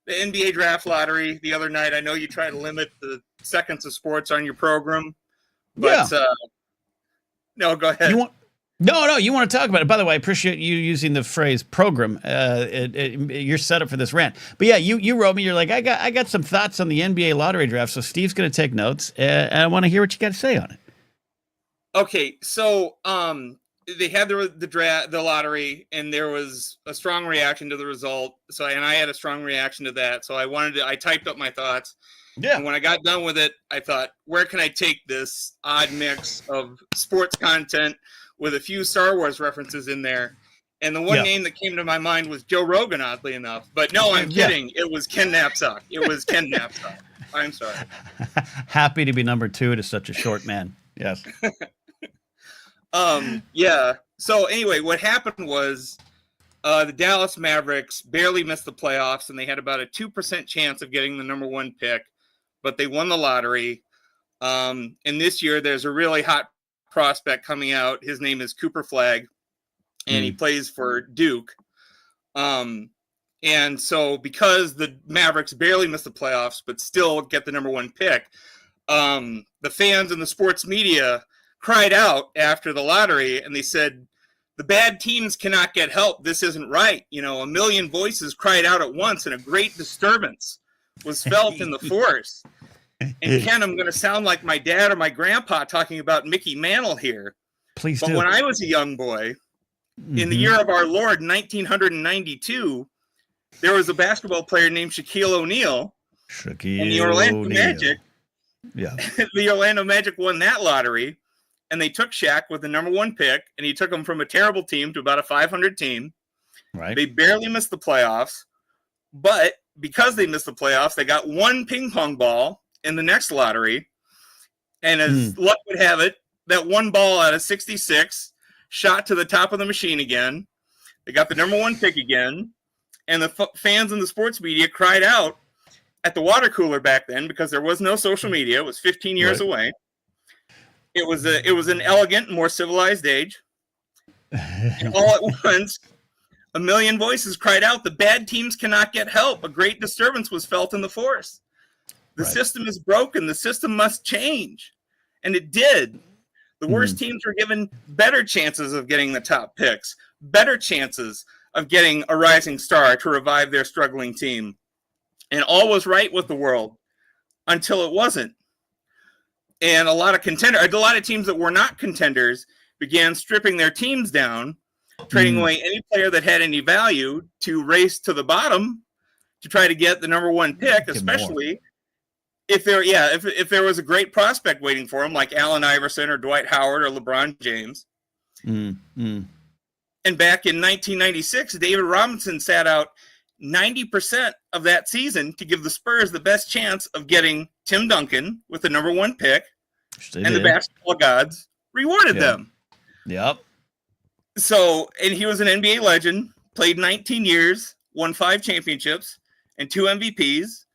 NBA draft lottery the other night. I know you try to limit the seconds of sports on your program. But no, go ahead. You want to talk about it. By the way, I appreciate you using the phrase program. You're set up for this rant. But yeah, you wrote me. You're like, I got some thoughts on the NBA lottery draft. So Steve's going to take notes, and I want to hear what you got to say on it. Okay, so they had the lottery, and there was a strong reaction to the result. And I had a strong reaction to that. So I typed up my thoughts. Yeah. And when I got done with it, I thought, where can I take this odd mix of sports content with a few Star Wars references in there? And the one name that came to my mind was Joe Rogan, oddly enough. But no, I'm kidding. It was Ken Knapsack. I'm sorry. Happy to be number 2 to such a short man. Yes. Yeah. So anyway, what happened was the Dallas Mavericks barely missed the playoffs, and they had about a 2% chance of getting the number 1 pick. But they won the lottery. And this year, there's a really hot prospect coming out. His name is Cooper Flagg, and he plays for Duke. And so because the Mavericks barely missed the playoffs, but still get the number 1 pick, the fans and the sports media cried out after the lottery, and they said, the bad teams cannot get help. This isn't right. A million voices cried out at once, and a great disturbance was felt in the force. And Ken, I'm going to sound like my dad or my grandpa talking about Mickey Mantle here. Please do. But when I was a young boy, in the year of our Lord, 1992, there was a basketball player named Shaquille O'Neal. And the Orlando Magic. Yeah. The Orlando Magic won that lottery, and they took Shaq with the number 1 pick, and he took him from a terrible team to about a 500 team. Right. They barely missed the playoffs, but because they missed the playoffs, they got 1 ping pong ball in the next lottery. And as luck would have it, that 1 ball out of 66 shot to the top of the machine again. They got the number 1 pick again. And the fans and the sports media cried out at the water cooler back then, because there was no social media. It was 15 years away. It was an elegant, more civilized age. And all at once, a million voices cried out, the bad teams cannot get help. A great disturbance was felt in the force. The system is broken. The system must change. And it did. The worst teams were given better chances of getting the top picks, better chances of getting a rising star to revive their struggling team. And all was right with the world until it wasn't. And a lot of teams that were not contenders began stripping their teams down, trading away any player that had any value to race to the bottom to try to get the number 1 pick, especially if there was a great prospect waiting for him, like Allen Iverson or Dwight Howard or LeBron James. And back in 1996, David Robinson sat out 90% of that season to give the Spurs the best chance of getting Tim Duncan with the number 1 pick, and the basketball gods rewarded them. Yep. So, and he was an NBA legend, played 19 years, won 5 championships and 2 MVPs,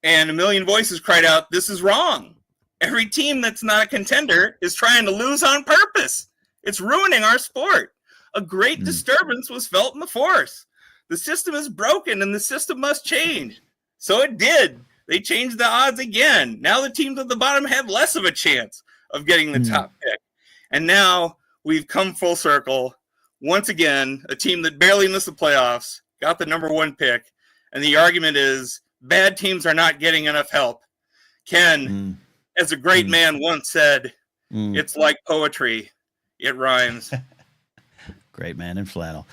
and a million voices cried out, this is wrong. Every team that's not a contender is trying to lose on purpose. It's ruining our sport. A great disturbance was felt in the force. The system is broken and the system must change. So it did. They changed the odds again. Now the teams at the bottom have less of a chance of getting the top pick. And now we've come full circle. Once again, a team that barely missed the playoffs got the number 1 pick. And the argument is bad teams are not getting enough help. Ken, as a great man once said, it's like poetry. It rhymes. Great man in flannel.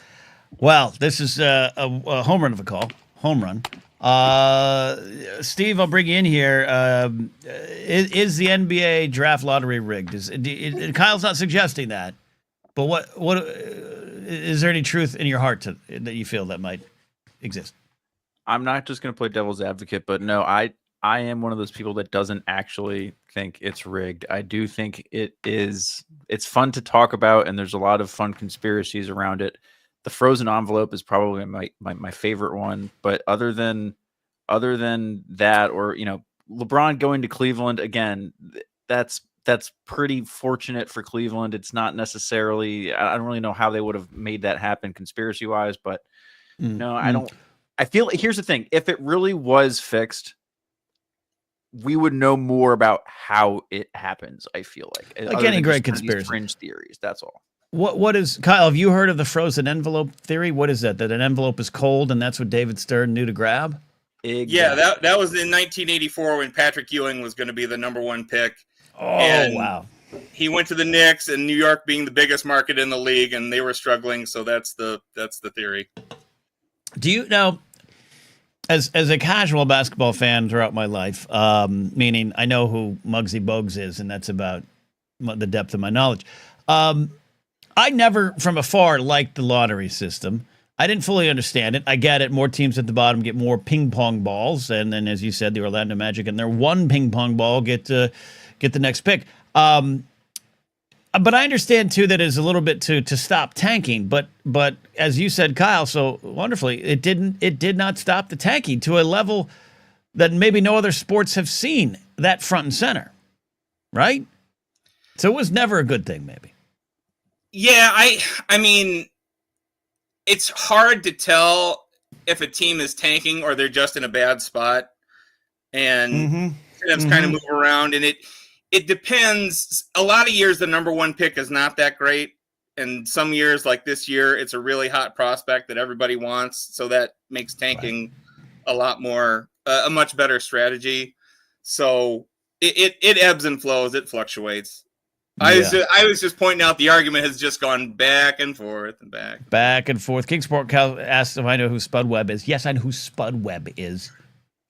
Well, this is a home run of a call. Home run. Steve, I'll bring you in here. Is the NBA draft lottery rigged? Kyle's not suggesting that, but what is there any truth in your heart that you feel that might exist? I'm not just going to play devil's advocate, but no, I am one of those people that doesn't actually think it's rigged. I do think it is. It's fun to talk about, and there's a lot of fun conspiracies around it. The frozen envelope is probably my favorite one, but other than that, or LeBron going to Cleveland again, that's pretty fortunate for Cleveland. It's not necessarily. I don't really know how they would have made that happen conspiracy wise, but no, I don't. I feel here's the thing: if it really was fixed, we would know more about how it happens. I feel like any great conspiracy, fringe theories. That's all. What is, Kyle, have you heard of the frozen envelope theory? What is that? That an envelope is cold and that's what David Stern knew to grab? Exactly. Yeah, that was in 1984 when Patrick Ewing was going to be the number 1 pick. Oh, wow. He went to the Knicks, and New York being the biggest market in the league, and they were struggling, so that's the theory. Do you know, as a casual basketball fan throughout my life, meaning I know who Muggsy Bogues is, and that's about the depth of my knowledge. I never, from afar, liked the lottery system. I didn't fully understand it. I get it. More teams at the bottom get more ping pong balls, and then, as you said, the Orlando Magic and their 1 ping pong ball get the next pick. But I understand too that it's a little bit to stop tanking. But as you said, Kyle, so wonderfully, it did not stop the tanking to a level that maybe no other sports have seen that front and center, right? So it was never a good thing, maybe. Yeah, I mean, it's hard to tell if a team is tanking or they're just in a bad spot, and teams kind of move around, and it depends. A lot of years, the number 1 pick is not that great, and some years, like this year, it's a really hot prospect that everybody wants, so that makes tanking a lot more a much better strategy. So it ebbs and flows, it fluctuates. Yeah. I was just pointing out the argument has just gone back and forth and back. Back and forth. Kingsport Cal asked if I know who Spud Webb is. Yes, I know who Spud Webb is.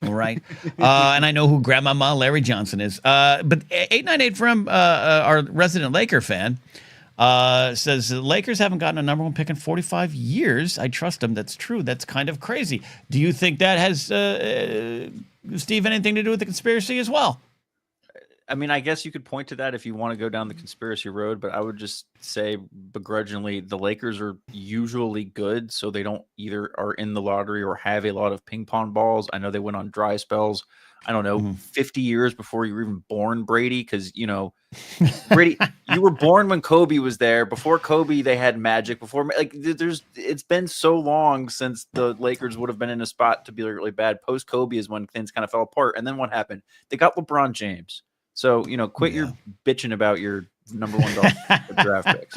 All right. And I know who Grandmama Larry Johnson is. But 898 from our resident Laker fan says, Lakers haven't gotten a number 1 pick in 45 years. I trust them. That's true. That's kind of crazy. Do you think that has, Steve, anything to do with the conspiracy as well? I mean, I guess you could point to that if you want to go down the conspiracy road, but I would just say begrudgingly, the Lakers are usually good, so they don't either are in the lottery or have a lot of ping pong balls. I know they went on dry spells. I don't know, 50 years before you were even born, Brady, because Brady, you were born when Kobe was there. Before Kobe, they had Magic. Before, it's been so long since the Lakers would have been in a spot to be really bad. Post Kobe is when things kind of fell apart. And then what happened? They got LeBron James. So quit your bitching about your number one draft picks.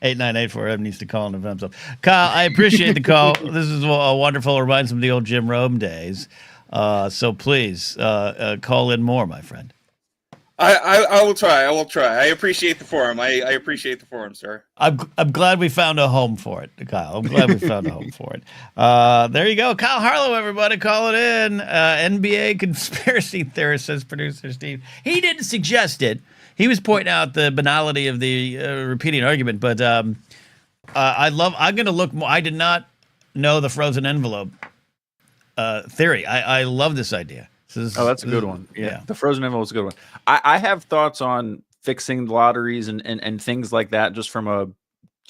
8984 needs to call and defend himself. Kyle, I appreciate the call. This is wonderful. It reminds me of the old Jim Rome days. So please call in more, my friend. I will try. I will try. I appreciate the forum. I appreciate the forum, sir. I'm glad we found a home for it, Kyle. I'm glad we found a home for it. There you go. Kyle Harlow, everybody, call it in. NBA conspiracy theorist, says producer Steve. He didn't suggest it. He was pointing out the banality of the repeating argument, but I'm going to look more. I did not know the frozen envelope theory. I love this idea. That's a good one. Yeah. The frozen envelope is a good one. I have thoughts on fixing lotteries and things like that just from a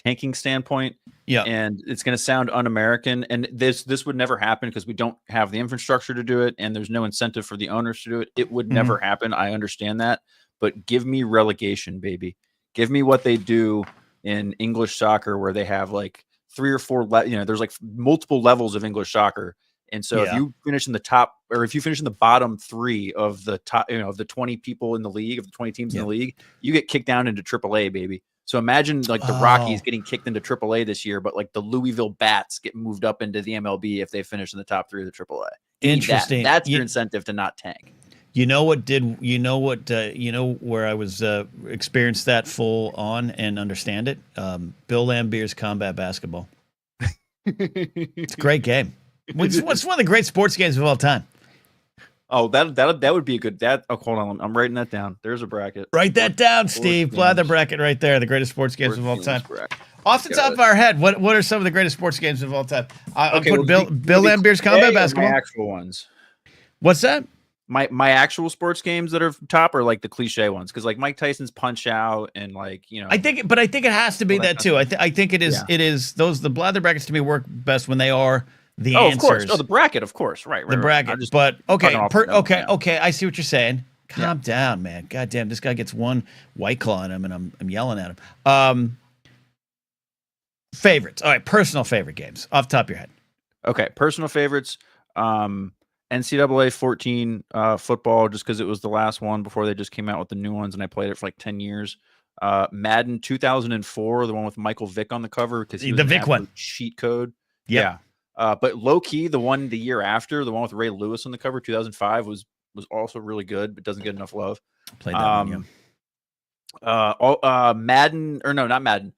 tanking standpoint. Yeah. And it's going to sound un-American. And this would never happen because we don't have the infrastructure to do it. And there's no incentive for the owners to do it. It would never happen. I understand that. But give me relegation, baby. Give me what they do in English soccer where they have like 3 or 4, there's like multiple levels of English soccer. And so if you finish in the top, or if you finish in the bottom 3 of the top, of the 20 people in the league, of the 20 teams in the league, you get kicked down into AAA, baby. So imagine like the Rockies getting kicked into AAA this year, but like the Louisville Bats get moved up into the MLB if they finish in the top 3 of the AAA. Interesting. That's your incentive to not tank. Where I was experienced that full on and understand it? Bill Lambier's Combat Basketball. It's a great game. What's one of the great sports games of all time? Oh, that would be a good. Hold on, I'm writing that down. There's a bracket. Write that down, Steve. Blather bracket right there. The greatest sports games of all time. Off the top of our head, what are some of the greatest sports games of all time? I'll put Bill Lambier's Combat Basketball. My actual ones. What's that? My actual sports games that are top are like the cliche ones because like Mike Tyson's Punch Out and like I think it has to be that too. I think it is. It is those the blather brackets to me work best when they are. The answers. Of course. Oh, the bracket, of course. Right. The bracket. But okay. Okay. I see what you're saying. Calm down, man. God damn, this guy gets one White Claw in him, and I'm yelling at him. Favorites. All right, personal favorite games off the top of your head. Okay, personal favorites. NCAA 14 football, just because it was the last one before they just came out with the new ones, and I played it for like 10 years. Madden 2004, the one with Michael Vick on the cover, because he was the Vick one cheat code. Yep. Yeah. But low key, the one the year after, the one with Ray Lewis on the cover, 2005, was also really good, but doesn't get enough love. Played that one, Madden, or no, not Madden.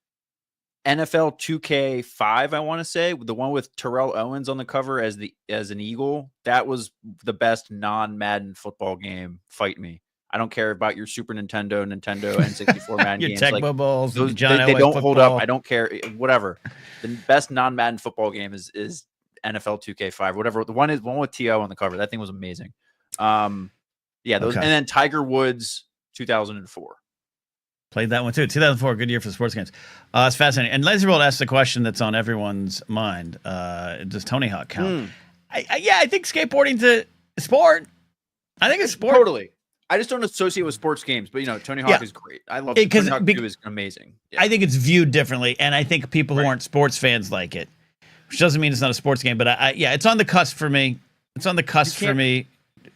NFL 2K5, I want to say, the one with Terrell Owens on the cover as an Eagle. That was the best non-Madden football game. Fight me. I don't care about your Super Nintendo, N64 Madden your games. Tecmo like, Balls, those, John they don't hold up. I don't care. Whatever. The best non-Madden football game is NFL 2K5. Whatever. The one with T.O. on the cover. That thing was amazing. And then Tiger Woods 2004. Played that one too. 2004, good year for sports games. It's fascinating. And Laserbolt asked the question that's on everyone's mind. Does Tony Hawk count? I think skateboarding's a sport. I think it's sport. Totally. I just don't associate with sports games, but Tony Hawk is great. I love it. Tony Hawk 2 is amazing. Yeah. I think it's viewed differently, and I think people who aren't sports fans like it, which doesn't mean it's not a sports game, but it's on the cusp for me. It's on the cusp for me.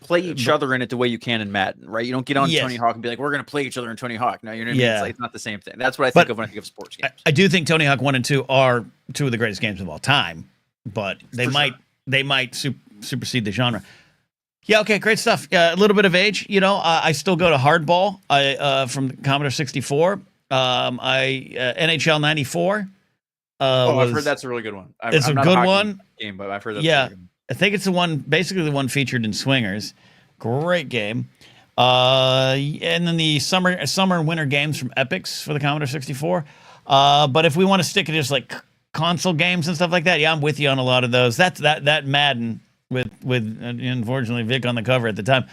Play each other in it the way you can in Madden, right? You don't get on Tony Hawk and be like, we're going to play each other in Tony Hawk. No, you know what I mean? It's not the same thing. That's what I think of when I think of sports games. I do think Tony Hawk 1 and 2 are 2 of the greatest games of all time, but they might supersede the genre. Yeah, okay, great stuff. A little bit of age, I still go to hardball. From Commodore 64. NHL 94. I've heard that's a really good one. It's a good one game, but I've heard that's a really good one. I think it's basically the one featured in Swingers. Great game. And then the summer and winter games from Epics for the Commodore 64. But if we want to stick to just like console games and stuff like that, I'm with you on a lot of those. That Madden unfortunately Vic on the cover at the time,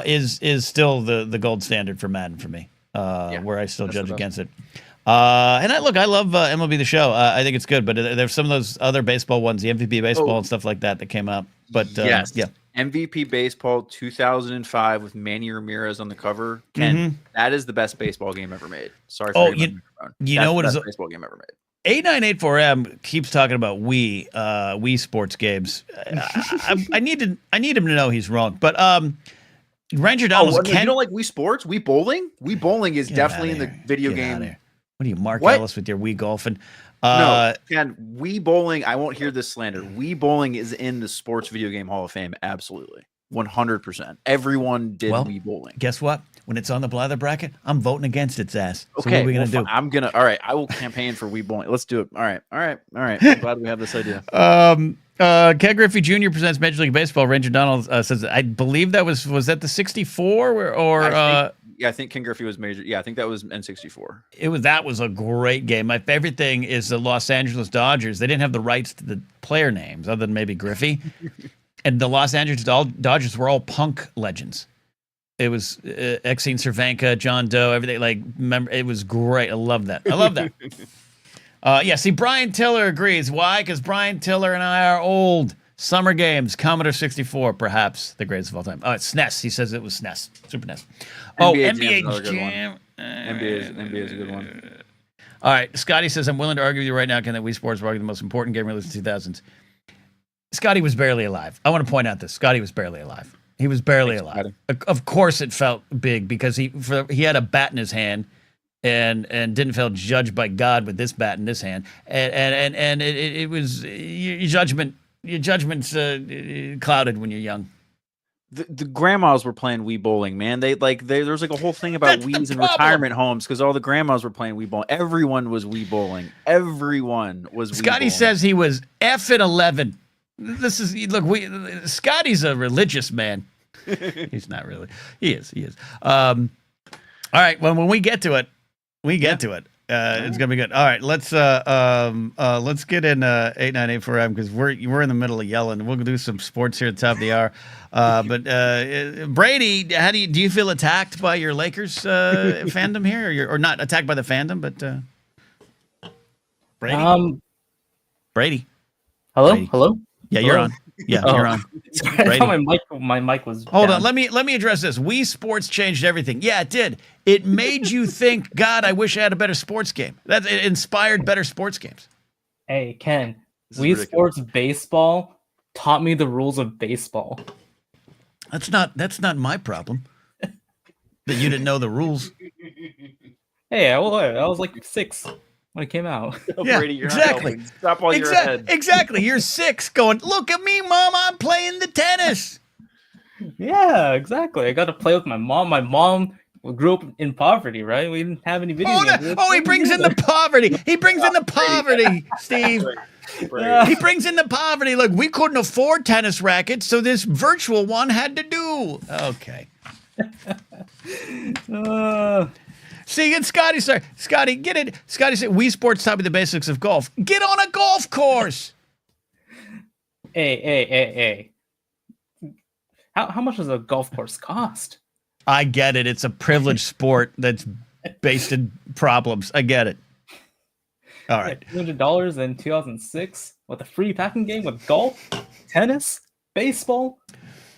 is still the gold standard for Madden for me. Where I still judge against it. And I love MLB The Show. I think it's good, but there's some of those other baseball ones, the MVP baseball and stuff like that came out. But yes, yeah. MVP baseball 2005 with Manny Ramirez on the cover. Ken, that is the best baseball game ever made. Sorry for you know what is is the best baseball game ever made. 8984M keeps talking about Wii sports games. I need him to know he's wrong. But Ranger Donald's you don't like Wii Sports? Wii Bowling? Wii Bowling is definitely in the video game. What are you, Mark Ellis, with your Wii golfing? No, Ken, Wii Bowling, I won't hear this slander. Wii Bowling is in the Sports Video Game Hall of Fame. Absolutely. 100%. Everyone did Wii Bowling. Guess what? When it's on the Blather bracket, I'm voting against its ass. So Okay, what are we going to do? all right, I will campaign for Wii Bowling. Let's do it. All right. I'm glad we have this idea. Ken Griffey Jr. presents Major League Baseball. Ranger Donald says, I believe that was that the 64 I think Ken Griffey was major. Yeah, I think that was N64. That was a great game. My favorite thing is the Los Angeles Dodgers. They didn't have the rights to the player names other than maybe Griffey. And the Los Angeles Dodgers were all punk legends. It was Exene Cervenka, John Doe, everything. It was great. I love that. See, Brian Tiller agrees. Why? Because Brian Tiller and I are old. Summer Games, Commodore 64, perhaps the greatest of all time. Oh, it's SNES. He says it was SNES, Super NES. NBA Jam. NBA is a good one. All right, Scotty says, I'm willing to argue with you right now, Ken, that Wii Sports was arguably the most important game released in the 2000s. Scotty was barely alive. I want to point out this. Scotty was barely alive. He was barely alive. Of course it felt big because he had a bat in his hand and didn't feel judged by God with this bat in this hand. And it was your judgment's clouded when you're young. The grandmas were playing Wii Bowling, man. There was a whole thing about Wii's in retirement homes because all the grandmas were playing Wii Bowling. Everyone was Wii Bowling. Everyone was Wii Scotty bowling. says he was F at 11. Scotty's a religious man. He's not really. He is. All right. Well, when we get to it, it's gonna be good. All right, let's get in 898 because we're in the middle of yelling. We'll do some sports here at the top of the hour. But Brady, do you feel attacked by your Lakers fandom here, or not attacked by the fandom, but Brady? Brady. Hello. Brady. Hello. Yeah, you're on. Yeah, you're on. Sorry, I thought my mic was. Hold down. on. Let me address this. Wii Sports changed everything. Yeah, it did. It made you think, God, I wish I had a better sports game. It inspired better sports games. Hey, Ken, Wii Sports Baseball taught me the rules of baseball. That's not my problem. That you didn't know the rules. Hey, I was like 6 when it came out. Yeah, Brady, you're exactly. Not stop while you're ahead. Exactly. You're 6 going, look at me, Mom, I'm playing the tennis. Yeah, exactly. I got to play with my mom. My mom grew up in poverty, right? We didn't have any video games. He brings in the poverty. He brings in the poverty, Steve. He brings in the poverty. Look, we couldn't afford tennis rackets, so this virtual one had to do. Okay. See, and Scotty, get it. Scotty said, Wii Sports taught me the basics of golf. Get on a golf course. Hey. How much does a golf course cost? I get it. It's a privileged sport that's based in problems. I get it. All right. $200 in 2006 with a free packing game with golf, tennis, baseball,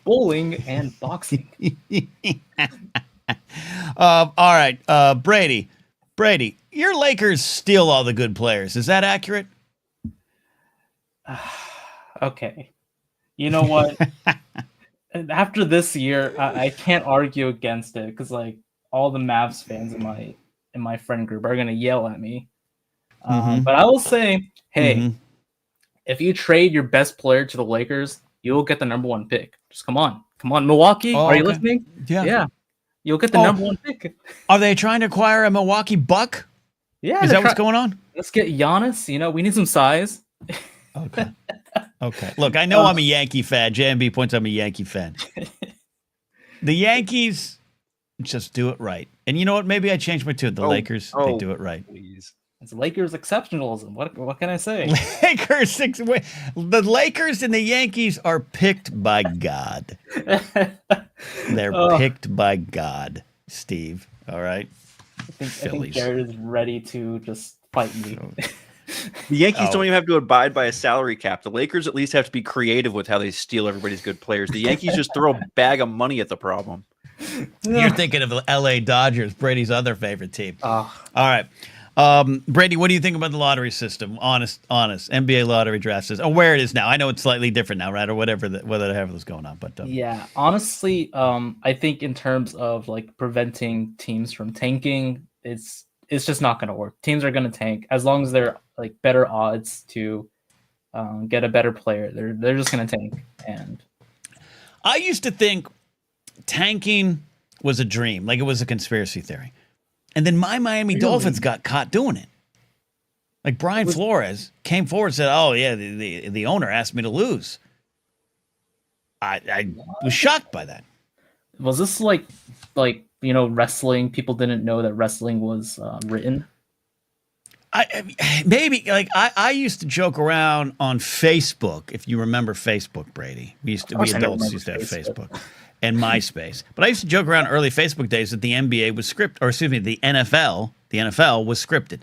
bowling, and boxing. All right. Brady, your Lakers steal all the good players. Is that accurate? Okay. You know what? After this year, I can't argue against it because like all the Mavs fans in my friend group are gonna yell at me. But I will say, hey, if you trade your best player to the Lakers, you will get the #1 pick. Just come on, Milwaukee. Are you listening? Yeah. You'll get the #1 pick. Are they trying to acquire a Milwaukee Buck? Yeah. Is that what's going on? Let's get Giannis. We need some size. Okay. Look, I know I'm a Yankee fan. JMB points I'm a Yankee fan. The Yankees just do it right. And you know what? Maybe I changed my tune. The Lakers, they do it right. Please. It's Lakers exceptionalism. What can I say? The Lakers and the Yankees are picked by God. They're picked by God, Steve. All right. I think Jared is ready to just fight me. The Yankees don't even have to abide by a salary cap. The Lakers at least have to be creative with how they steal everybody's good players. The Yankees just throw a bag of money at the problem. You're thinking of the LA Dodgers, Brady's other favorite team. All right. Brady, what do you think about the lottery system? Honest. NBA lottery draft system. Oh, where it is now. I know it's slightly different now, right? Or whatever was going on. But yeah, honestly, I think in terms of like preventing teams from tanking, it's just not going to work. Teams are going to tank as long as they're like better odds to get a better player. They're just going to tank. And I used to think tanking was a dream, like it was a conspiracy theory. And then my Miami Dolphins got caught doing it. Like Brian Flores came forward and said, "Oh yeah, the owner asked me to lose." I was shocked by that. Was this like wrestling? People didn't know that wrestling was written. Maybe like I used to joke around on Facebook. If you remember Facebook, Brady, we adults used to have Facebook and MySpace. But I used to joke around early Facebook days that the NBA was scripted, or excuse me, the NFL was scripted.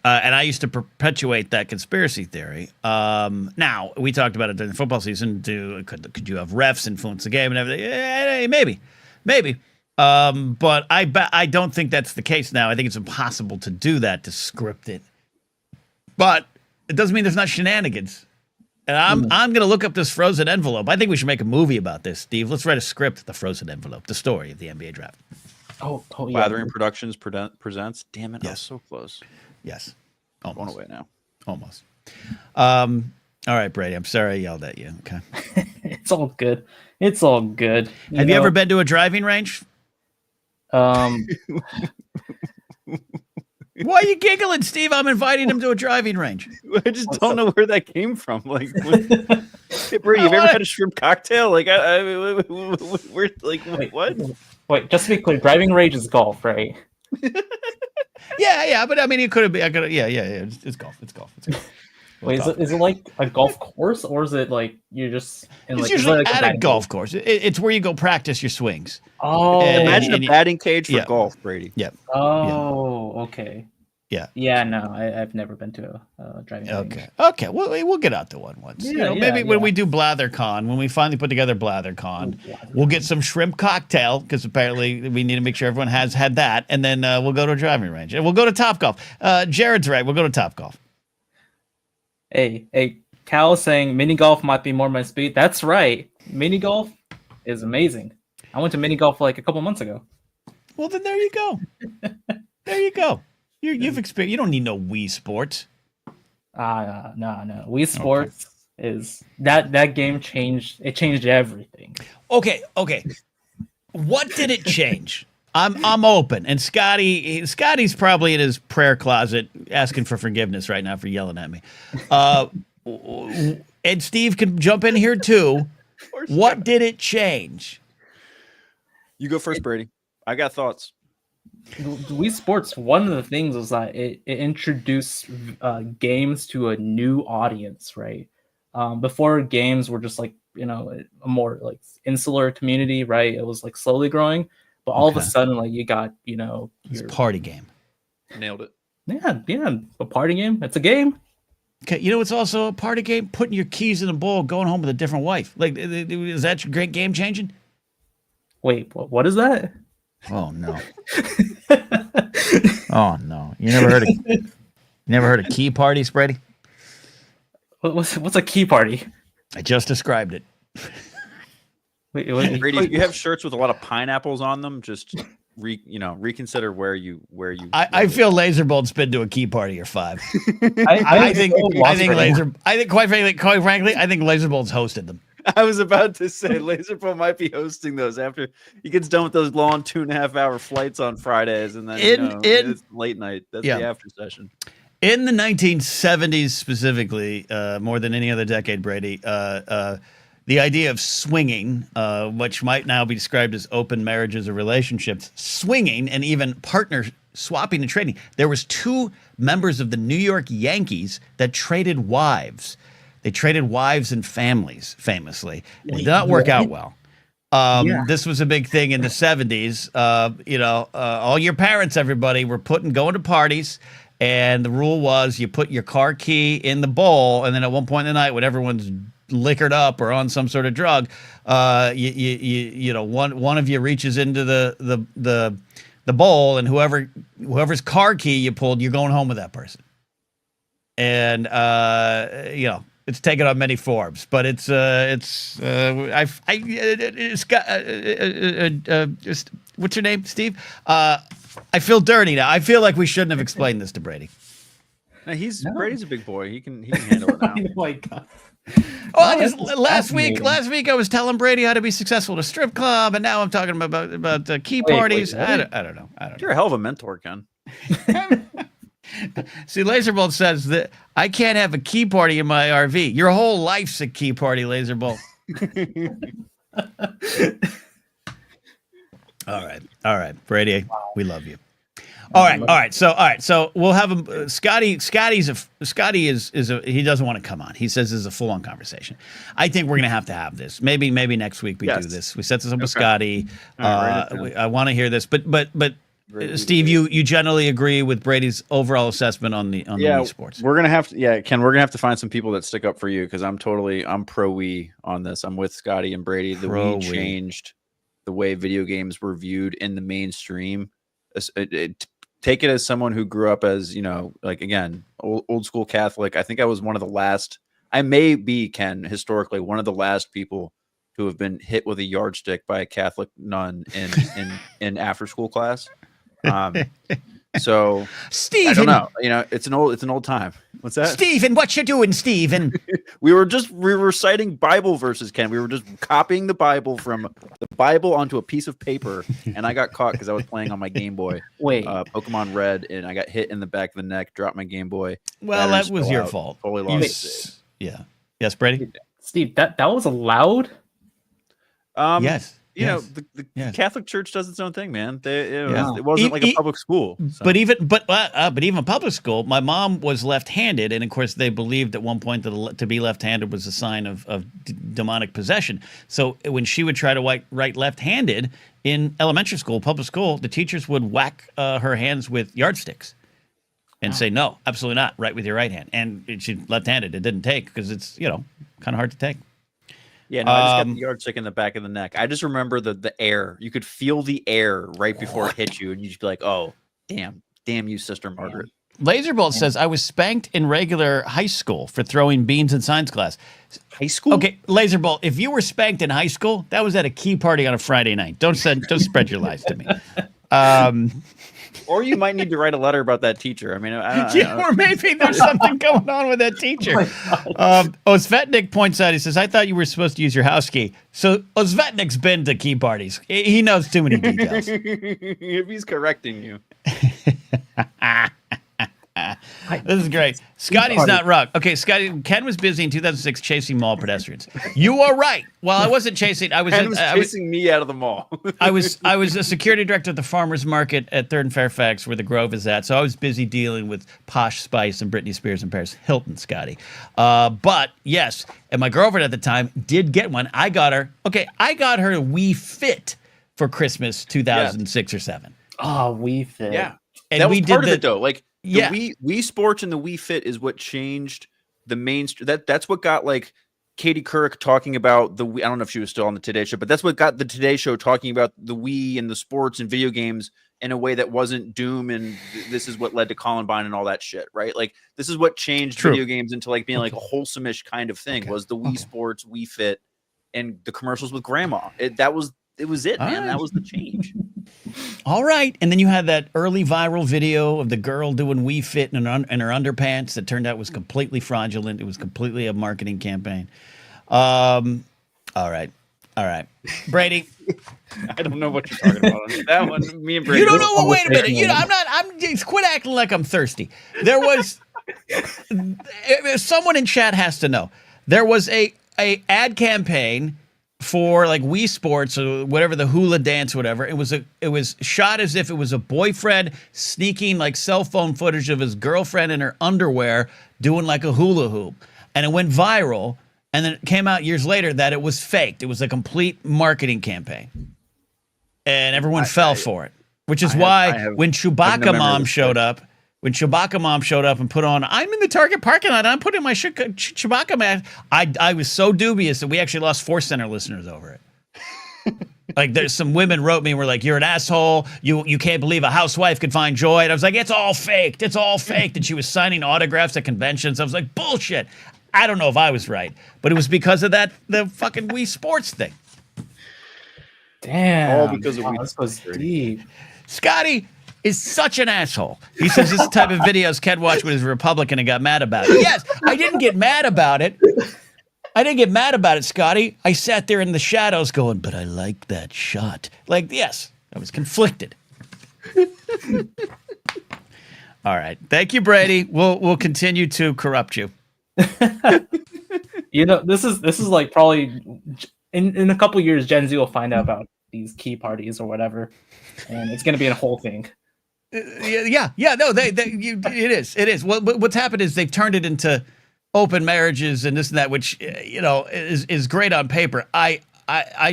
And I used to perpetuate that conspiracy theory. Now, we talked about it during the football season. Could you have refs influence the game and everything? Maybe. But I don't think that's the case now. I think it's impossible to do that, to script it. But it doesn't mean there's not shenanigans. And I'm going to look up this frozen envelope. I think we should make a movie about this, Steve. Let's write a script, The Frozen Envelope, the story of the NBA draft. Oh yeah. Blathering Productions presents. Damn it, I was so close. Yes. Almost. Going away now. Almost. All right, Brady. I'm sorry I yelled at you. Okay. It's all good. It's all good. Have you ever been to a driving range? Why are you giggling, Steve? I'm inviting him to a driving range. I just don't know where that came from. Like, hey, Brady, have you ever had a shrimp cocktail? Like, we're like, what? Wait, just to be clear, driving range is golf, right? Yeah, but I mean, it could be. Yeah. It's golf. Wait, is it like a golf course, or is it like you're just in it's usually at a golf course? It's where you go practice your swings. Oh, imagine a batting cage for golf, Brady. Yeah. Oh, okay. Yeah. Yeah. No, I've never been to a driving range. Okay. Well, we'll get out to one once. Yeah, maybe when we do BlatherCon, when we finally put together BlatherCon, we'll get some shrimp cocktail, because apparently we need to make sure everyone has had that, and then we'll go to a driving range and we'll go to Topgolf. Jared's right. We'll go to Topgolf. Hey, Cal is saying mini golf might be more my speed. That's right. Mini golf is amazing. I went to mini golf like a couple months ago. Well, then there you go. There you go. You've experienced. You don't need no Wii Sports. No. Wii Sports is that game changed. It changed everything. Okay. What did it change? I'm open, and Scotty's probably in his prayer closet asking for forgiveness right now for yelling at me. And Steve can jump in here too. What did it change? You go first, Brady. I got thoughts. Wii Sports, one of the things was that it introduced games to a new audience, right? Before, games were just like, a more like insular community, right? It was like slowly growing. But all of a sudden, like, you got, it's a party game. Nailed it. Yeah, a party game. It's a game. Okay, it's also a party game? Putting your keys in a bowl, going home with a different wife. Like, is that great game changing? Wait, what is that? Oh no. Oh no. You never heard of key parties, Brady? What's a key party? I just described it. Wait, Brady, if you have shirts with a lot of pineapples on them, just reconsider where you. I feel Laserbolt's been to a key party or 5. I think quite frankly, I think Laserbolt's hosted them. I was about to say Laserbolt might be hosting those after he gets done with those long 2.5-hour flights on Fridays, and then it's late night. That's the after session. In the 1970s specifically, more than any other decade, Brady, the idea of swinging, which might now be described as open marriages or relationships, swinging and even partner swapping and trading. There was 2 members of the New York Yankees that traded wives. They traded wives and families, famously. It did not work out well. This was a big thing in the 70s. All your parents, everybody, were going to parties, and the rule was you put your car key in the bowl, and then at one point in the night, when everyone's liquored up or on some sort of drug, one of you reaches into the bowl, and whoever's car key you pulled, you're going home with that person. And it's taken on many forms, but what's your name, Steve? I feel dirty now. I feel like we shouldn't have explained this to Brady. No, Brady's a big boy. He can handle it now. Oh my God. Last week I was telling Brady how to be successful at a strip club, and now I'm talking about key parties. I don't know. You're a hell of a mentor, Ken. See, Laserbolt says that I can't have a key party in my RV. Your whole life's a key party, Laserbolt. All right, Brady, we love you. All right. So we'll have him. Scotty is he doesn't want to come on. He says this is a full on conversation. I think we're gonna have to have this. Maybe next week we do this. We set this up with Scotty. I want to hear this, but Steve, you generally agree with Brady's overall assessment on the Wii Sports. We're gonna have to, Ken. We're gonna have to find some people that stick up for you, because I'm pro Wii on this. I'm with Scotty and Brady. The Wii changed the way video games were viewed in the mainstream. Take it as someone who grew up as, again, old school Catholic. I think I was one of the last. I may be, Ken, historically one of the last people who have been hit with a yardstick by a Catholic nun in after school class. So Stephen, I don't know. It's an old time. What's that? Stephen, what you doing, Stephen? we were reciting Bible verses, Ken. We were just copying the Bible from the Bible onto a piece of paper, and I got caught because I was playing on my Game Boy. Pokemon Red, and I got hit in the back of the neck, dropped my Game Boy. Well, that was your fault. Totally lost. Yeah. Yes, Brady? Steve, that was allowed? Yes. The Catholic Church does its own thing, man. It wasn't like a public school. So. But even a public school, my mom was left-handed, and of course they believed at one point that to be left-handed was a sign of demonic possession. So when she would try to write left-handed in elementary school, public school, the teachers would whack her hands with yardsticks and say, "No, absolutely not. Write with your right hand." And she's left-handed. It didn't take because it's kind of hard to take. Yeah, no, I just got the yardstick in the back of the neck. I just remember the air. You could feel the air right before it hit you, and you'd just be like, "Oh, damn you, Sister Margaret." Laserbolt says, I was spanked in regular high school for throwing beans in science class. High school? Okay, Laserbolt, if you were spanked in high school, that was at a key party on a Friday night. Don't spread your lies to me. Or you might need to write a letter about that teacher. I mean, or maybe there's something going on with that teacher. Osvetnik points out, he says, I thought you were supposed to use your house key. So Osvetnik's been to key parties. He knows too many details. If he's correcting you. This is great. Scotty's not wrong. Okay, Scotty, Ken was busy in 2006 chasing mall pedestrians. You are right. Well, I wasn't chasing. I was chasing me out of the mall. I was a security director at the farmers market at 3rd and Fairfax, where the Grove is at. So I was busy dealing with Posh Spice and Britney Spears and Paris Hilton, Scotty. But yes, and my girlfriend at the time did get one. I got her a Wii Fit for Christmas 2006 or 7. Oh, Wii Fit. Yeah, and that was part of it though. Like. Yeah, Wii Sports and the Wii Fit is what changed the mainstream. That's what got like Katie Couric talking about the Wii. I don't know if she was still on the Today Show, but that's what got the Today Show talking about the Wii and the sports and video games in a way that wasn't doom. And this is what led to Columbine and all that shit, right? Like this is what changed video games into like being like a wholesome-ish kind of thing. Was the Wii Sports, Wii Fit, and the commercials with Grandma. It was it, man. That was the change. All right. And then you had that early viral video of the girl doing Wii Fit in her underpants that turned out was completely fraudulent. It was completely a marketing campaign. All right. Brady. I don't know what you're talking about. That one, me and Brady. You don't know. Wait a minute. I'm just quit acting like I'm thirsty. There was someone in chat has to know. There was a ad campaign for like Wii Sports or whatever, the hula dance, whatever. It was shot as if it was a boyfriend sneaking like cell phone footage of his girlfriend in her underwear doing like a hula hoop, and it went viral. And then it came out years later that it was faked. It was a complete marketing campaign, and everyone fell for it. Which is why when Chewbacca Mom showed up. When Chewbacca Mom showed up and put on, I'm in the Target parking lot, I'm putting my Chewbacca mask, I was so dubious that we actually lost Force Center listeners over it. Like, there's some women wrote me and were like, you're an asshole, you can't believe a housewife could find joy. And I was like, it's all faked, it's all faked. And she was signing autographs at conventions. I was like, bullshit. I don't know if I was right, but it was because of the fucking Wii Sports thing. Damn. All because of Wii this was deep. Scotty is such an asshole. He says this type of videos Ken watched when he was a Republican and got mad about it. Yes, I didn't get mad about it. I didn't get mad about it, Scotty. I sat there in the shadows going, but I like that shot. Like, yes, I was conflicted. All right. Thank you, Brady. We'll continue to corrupt you. You know, this is like probably in a couple years, Gen Z will find out about these key parties or whatever, and it's going to be a whole thing. Yeah. No, it is. Well, what's happened is they've turned it into open marriages and this and that, which is great on paper. I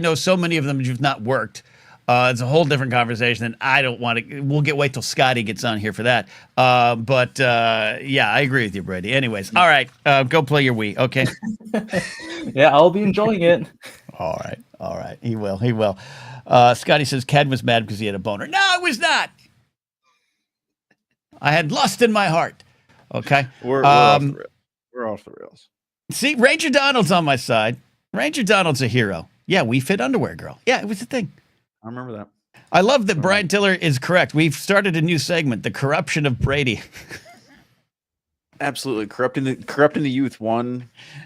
know so many of them who've not worked. It's a whole different conversation, and I don't want to. We'll wait till Scotty gets on here for that. But yeah, I agree with you, Brady. Anyways, all right, go play your Wii. Okay. Yeah, I'll be enjoying it. All right. He will. Scotty says Ken was mad because he had a boner. No, I was not. I had lust in my heart. Okay. We're off the rails. We're off the rails. See, Ranger Donald's on my side. Ranger Donald's a hero. Yeah, we fit underwear girl. Yeah, it was a thing. I remember that. I love that Brian Tiller is correct. We've started a new segment, the corruption of Brady. Absolutely corrupting the youth.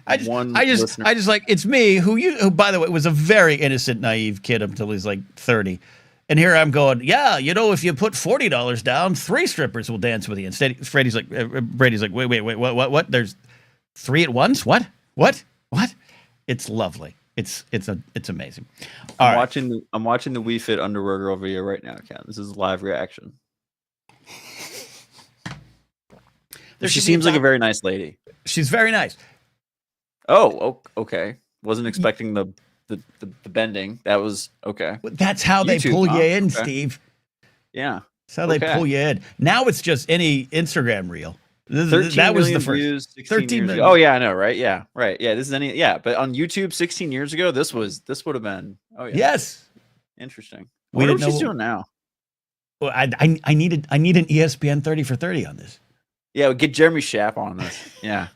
I just like, it's me who by the way was a very innocent, naive kid until he's like 30. And here I'm going, yeah, if you put $40 down, 3 strippers will dance with you. Instead, Brady's like, wait, what? There's 3 at once? What? It's lovely. It's amazing. I'm watching the Wii Fit underwear girl video right now, Ken. This is live reaction. She seems like a very nice lady. She's very nice. Oh, okay. Wasn't expecting the bending. That was okay. That's how they pull you in, okay. Steve. Yeah. That's how they pull you in. Now it's just any Instagram reel. That was the first views, 13 million. Oh yeah, I know, right? Yeah, right. Yeah, this is but on YouTube 16 years ago, this would have been. Oh yeah. Yes. Interesting. What she's doing now? Well, I need an ESPN 30 for 30 on this. Yeah, get Jeremy Schaap on this. Yeah.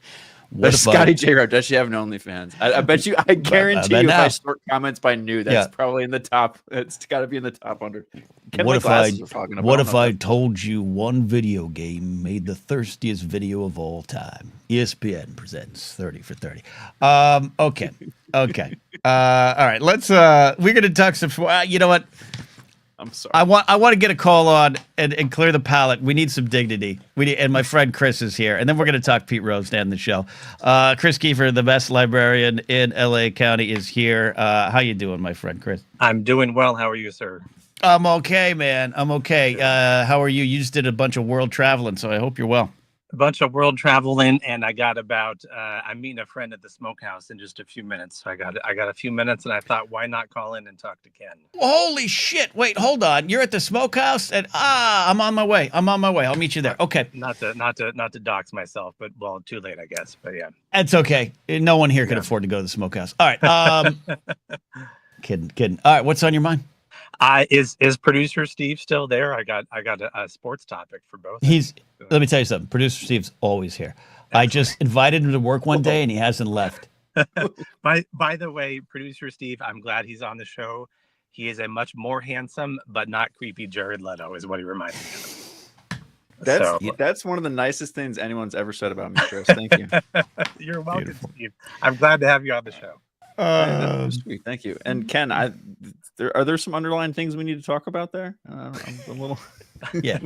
What Scotty J. Rowe, does she have an OnlyFans? I bet you. I guarantee you, if I sort comments by new, that's probably in the top. It's got to be in the top 100. What if I told you one video game made the thirstiest video of all time? ESPN presents 30 for 30. Okay. All right. Let's. We're gonna talk some. You know what? I'm sorry. I want to get a call on and clear the palate. We need some dignity. And my friend Chris is here, and then we're going to talk Pete Rose to end the show. Chris Kiefer, the best librarian in LA County, is here. How you doing, my friend Chris? I'm doing well. How are you, sir? I'm okay, man. I'm okay. How are you? You just did a bunch of world traveling, so I hope you're well. A bunch of world traveling, and I got I'm meeting a friend at the smokehouse in just a few minutes. So I got a few minutes, and I thought, why not call in and talk to Ken? Holy shit! Wait, hold on. You're at the smokehouse, and I'm on my way. I'll meet you there. Okay. Not to dox myself, but well, too late, I guess. But yeah, it's okay. No one here can afford to go to the smokehouse. All right. Kidding. All right. What's on your mind? Is producer Steve still there? I got a sports topic for both. Let me tell you something. Producer Steve's always here. I just invited him to work one day and he hasn't left. By the way, producer Steve, I'm glad he's on the show. He is a much more handsome but not creepy Jared Leto, is what he reminds me of. That's one of the nicest things anyone's ever said about me, Chris. Thank you. You're welcome, beautiful. Steve. I'm glad to have you on the show. Sweet, thank you. And Ken, are there some underlying things we need to talk about there? I'm a little. Yeah.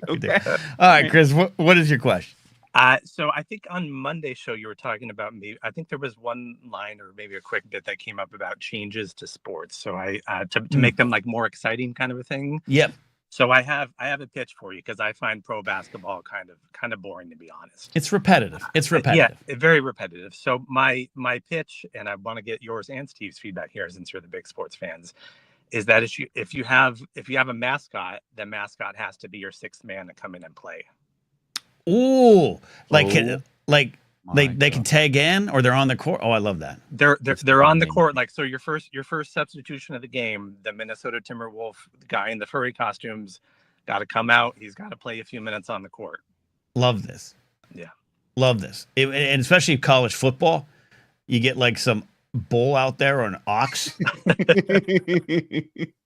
Okay. All right, Chris. What is your question? So I think on Monday's show you were talking about me. I think there was one line or maybe a quick bit that came up about changes to sports. So I to make them like more exciting, kind of a thing. Yep. So I have a pitch for you because I find pro basketball kind of boring, to be honest. It's repetitive. Yeah, very repetitive. So my pitch, and I want to get yours and Steve's feedback here, since you're the big sports fans, is that if you have a mascot, the mascot has to be your sixth man to come in and play. Ooh, like they can tag in, or they're on the court. Oh, I love that. They're on the court. Like, so your first substitution of the game, the Minnesota Timberwolf guy in the furry costumes got to come out. He's got to play a few minutes on the court. Love this. Yeah, love this, and especially college football. You get like some bull out there or an ox.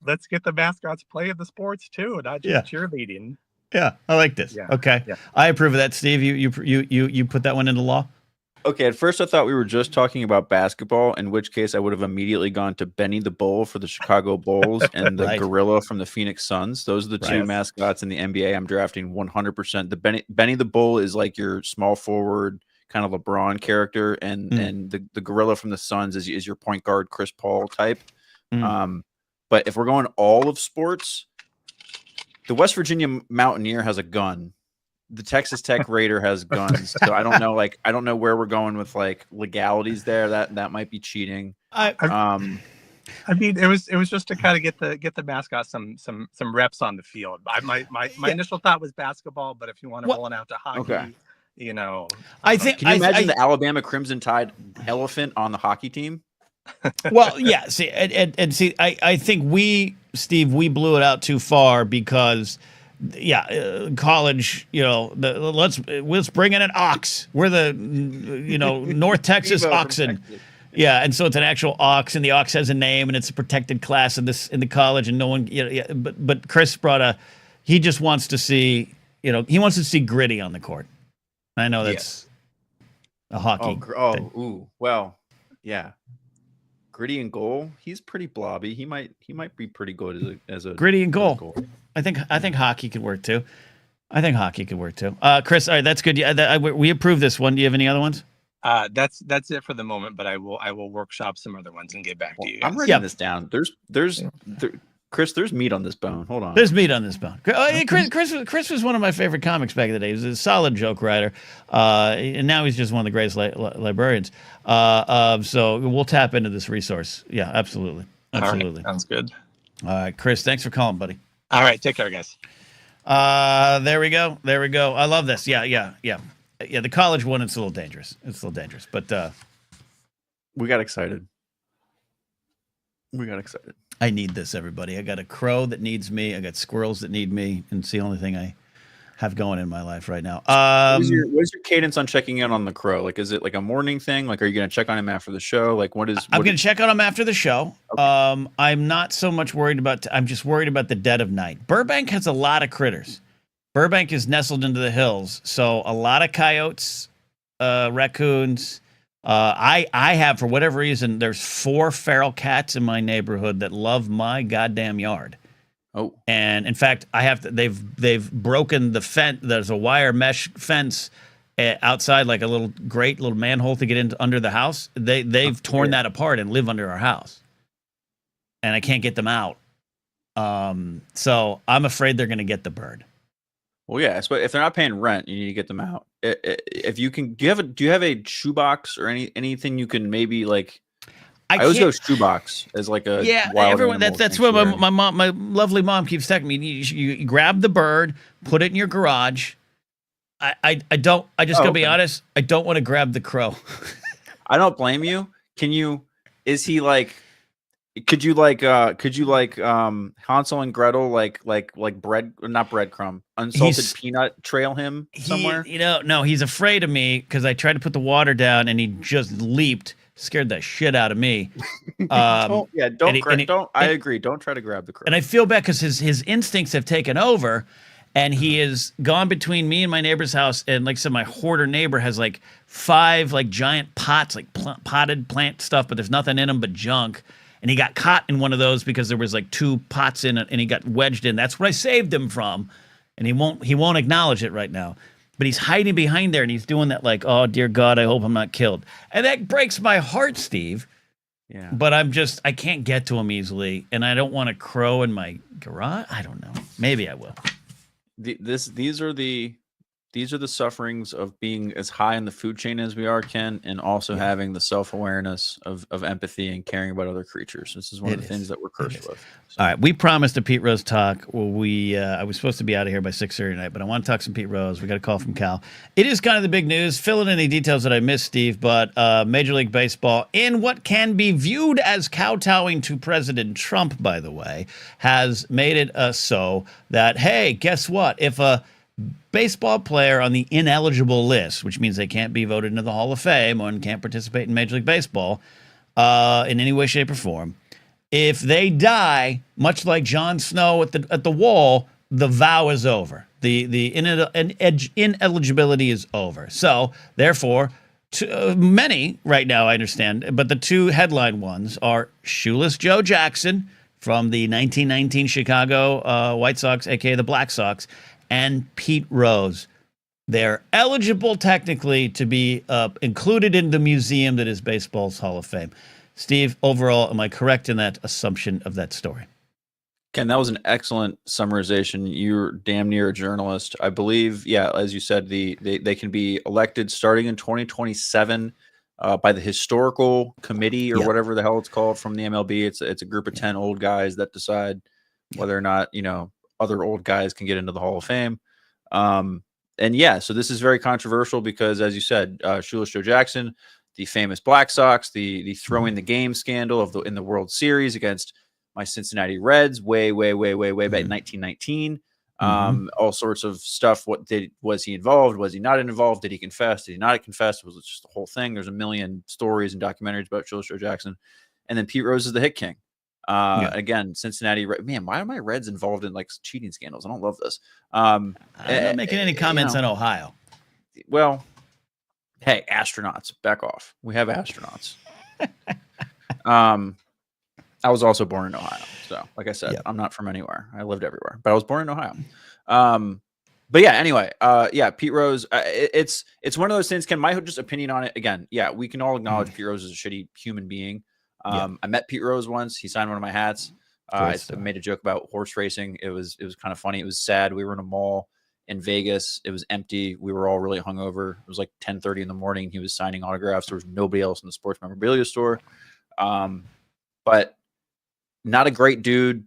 Let's get the mascots playing the sports too, not just cheerleading. Yeah, I like this. Yeah. Okay, I approve of that. Steve, you put that one into law. Okay, at first I thought we were just talking about basketball, in which case I would have immediately gone to Benny the Bull for the Chicago Bulls and the Gorilla from the Phoenix Suns. Those are the two mascots in the NBA I'm drafting 100%. The Benny the Bull is like your small forward kind of LeBron character, and the Gorilla from the Suns is your point guard Chris Paul type. But if we're going all of sports, the West Virginia Mountaineer has a gun. The Texas Tech Raider has guns. So I don't know where we're going with like legalities there. That might be cheating. I mean, it was just to kind of get the mascot some reps on the field. My initial thought was basketball, but if you want to roll it out to hockey, you know, can you imagine the Alabama Crimson Tide elephant on the hockey team? Well, yeah. See, and see, I think Steve, we blew it out too far because, college. You know, let's bring in an ox. We're the North Texas oxen. Yeah, and so it's an actual ox, and the ox has a name, and it's a protected class in the college, and no one. But Chris brought he just wants to see. He wants to see Gritty on the court. I know that's a hockey. Yeah. Gritty and goal. He's pretty blobby. He might be pretty good as a Gritty and goal. I think hockey could work too. Chris, all right, that's good. Yeah, we approve this one. Do you have any other ones? That's it for the moment. But I will workshop some other ones and get back to you guys. I'm writing this down. There's Chris, there's meat on this bone. Hold on. There's meat on this bone. Chris was one of my favorite comics back in the day. He was a solid joke writer, and now he's just one of the greatest librarians. So we'll tap into this resource. Yeah, absolutely. Right, sounds good. All right, Chris, thanks for calling, buddy. All right, take care, guys. There we go. I love this. Yeah. The college one, it's a little dangerous. But we got excited. I need this, everybody. I got a crow that needs me. I got squirrels that need me. And it's the only thing I have going in my life right now. What is your cadence on checking in on the crow? Like, is it like a morning thing? Like, are you going to check on him after the show? Like, I'm going to check on him after the show. Okay. I'm not so much worried I'm just worried about the dead of night. Burbank has a lot of critters. Burbank is nestled into the hills. So a lot of coyotes, raccoons. I have, for whatever reason, there's 4 feral cats in my neighborhood that love my goddamn yard. Oh, and in fact, they've broken the fence. There's a wire mesh fence outside, like a little manhole to get under the house. They've torn that apart and live under our house, and I can't get them out. So I'm afraid they're going to get the bird. Well, yeah. So if they're not paying rent, you need to get them out. If you can, do you have a shoebox or anything you can maybe like? I always go shoebox as like a everyone. That's what my lovely mom keeps telling me. You grab the bird, put it in your garage. I just gotta be honest. I don't want to grab the crow. I don't blame you. Is he like? Could you like Hansel and Gretel like not breadcrumb, unsalted peanut trail him somewhere? No, he's afraid of me because I tried to put the water down and he just leaped, scared the shit out of me. I agree. Don't try to grab the crow. And I feel bad because his instincts have taken over, and he has gone between me and my neighbor's house. And like I said, my hoarder neighbor has like 5 like giant pots, like potted plant stuff, but there's nothing in them but junk. And he got caught in one of those because there was like 2 pots in it, and he got wedged in. That's what I saved him from, and he won't acknowledge it right now. but he's hiding behind there and he's doing that like, oh dear God, I hope I'm not killed. And that breaks my heart, Steve. Yeah. But I can't get to him easily, and I don't want a crow in my garage. I don't know. Maybe I will. These are the sufferings of being as high in the food chain as we are, Ken, and also having the self-awareness of empathy and caring about other creatures. This is one of the things that we're cursed with. So. All right, we promised a Pete Rose talk. Well, I was supposed to be out of here by 6:30 tonight, but I want to talk some Pete Rose. We got a call from Cal. It is kind of the big news. Fill in any details that I missed, Steve, but Major League Baseball, in what can be viewed as kowtowing to President Trump, by the way, has made it so that, hey, guess what? If a baseball player on the ineligible list, which means they can't be voted into the Hall of Fame or can't participate in Major League Baseball in any way, shape, or form, if they die, much like Jon Snow at the wall, the vow is over. The ineligibility is over. So, therefore, many right now, I understand, but the two headline ones are Shoeless Joe Jackson from the 1919 Chicago White Sox, a.k.a. the Black Sox, and Pete Rose. They're eligible technically to be included in the museum that is baseball's Hall of Fame. Steve, overall, am I correct in that assumption of that story? Ken, that was an excellent summarization. You're damn near a journalist. I believe, yeah, as you said, they can be elected starting in 2027 by the historical committee or whatever the hell it's called from the MLB. It's a group of 10 old guys that decide whether or not, other old guys can get into the Hall of Fame. And yeah, so this is very controversial because, as you said, Shoeless Joe Jackson, the famous Black Sox, the throwing the game scandal in the World Series against my Cincinnati Reds way back in 1919. All sorts of stuff. Was he involved? Was he not involved? Did he confess? Did he not confess? Was it just the whole thing? There's a million stories and documentaries about Shoeless Joe Jackson. And then Pete Rose is the hit king. Again, Cincinnati. Man, why are my Reds involved in like cheating scandals? I don't love this. I'm not making any comments on Ohio. Well, hey, astronauts, back off. We have astronauts. I was also born in Ohio, so like I said, I'm not from anywhere. I lived everywhere, but I was born in Ohio. But yeah, anyway, Pete Rose. It's one of those things. Ken, my just opinion on it again. Yeah, we can all acknowledge Pete Rose is a shitty human being. I met Pete Rose once. He signed one of my hats. I made a joke about horse racing. It was kind of funny. It was sad. We were in a mall in Vegas. It was empty. We were all really hungover. It was like 10:30 in the morning. He was signing autographs. There was nobody else in the sports memorabilia store. But not a great dude.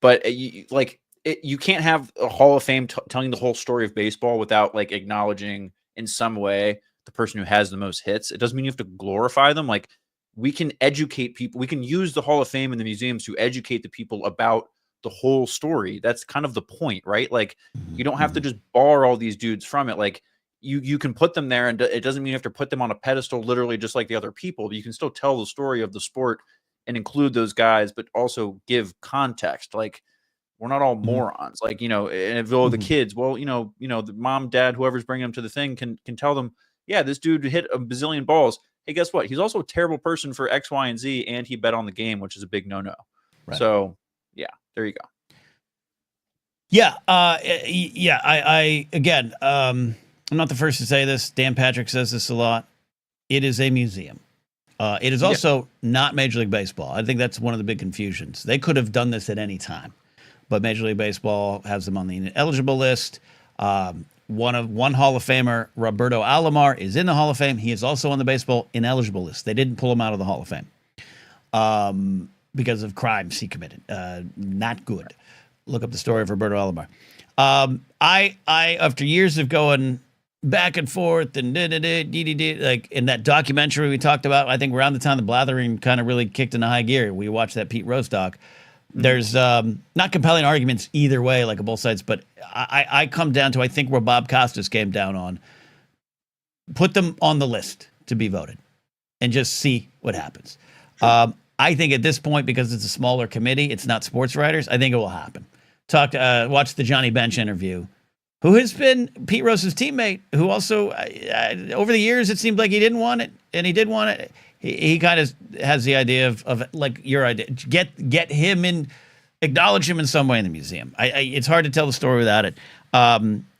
But you can't have a Hall of Fame telling the whole story of baseball without like acknowledging in some way the person who has the most hits. It doesn't mean you have to glorify them. Like, we can educate people. We can use the Hall of Fame and the museums to educate the people about the whole story. That's kind of the point, right? Like, you don't have to just bar all these dudes from it. Like, you can put them there, and it doesn't mean you have to put them on a pedestal, literally just like the other people. But you can still tell the story of the sport and include those guys, but also give context. Like, we're not all morons. Like, and if the kids, well, the mom, dad, whoever's bringing them to the thing can tell them, yeah, this dude hit a bazillion balls. Hey, guess what? He's also a terrible person for X, Y, and Z, and he bet on the game, which is a big no-no. Right. So, yeah, there you go. Yeah, again, I'm not the first to say this. Dan Patrick says this a lot. It is a museum. It is also not Major League Baseball. I think that's one of the big confusions. They could have done this at any time, but Major League Baseball has them on the eligible list. One Hall of Famer, Roberto Alomar, is in the Hall of Fame. He is also on the baseball ineligible list. They didn't pull him out of the Hall of Fame because of crimes he committed. Not good. Look up the story of Roberto Alomar. I after years of going back and forth and like in that documentary we talked about, I think around the time the Blathering kind of really kicked into high gear, we watched that Pete Rose doc. There's not compelling arguments either way, like on both sides, but I come down to, I think, where Bob Costas came down on, put them on the list to be voted and just see what happens. Sure. I think at this point, because it's a smaller committee, it's not sports writers, I think it will happen. Watch the Johnny Bench interview, who has been Pete Rose's teammate, who also, over the years, it seemed like he didn't want it, and he did want it. He kind of has the idea of like your idea, get him in, acknowledge him in some way in the museum. It's hard to tell the story without it.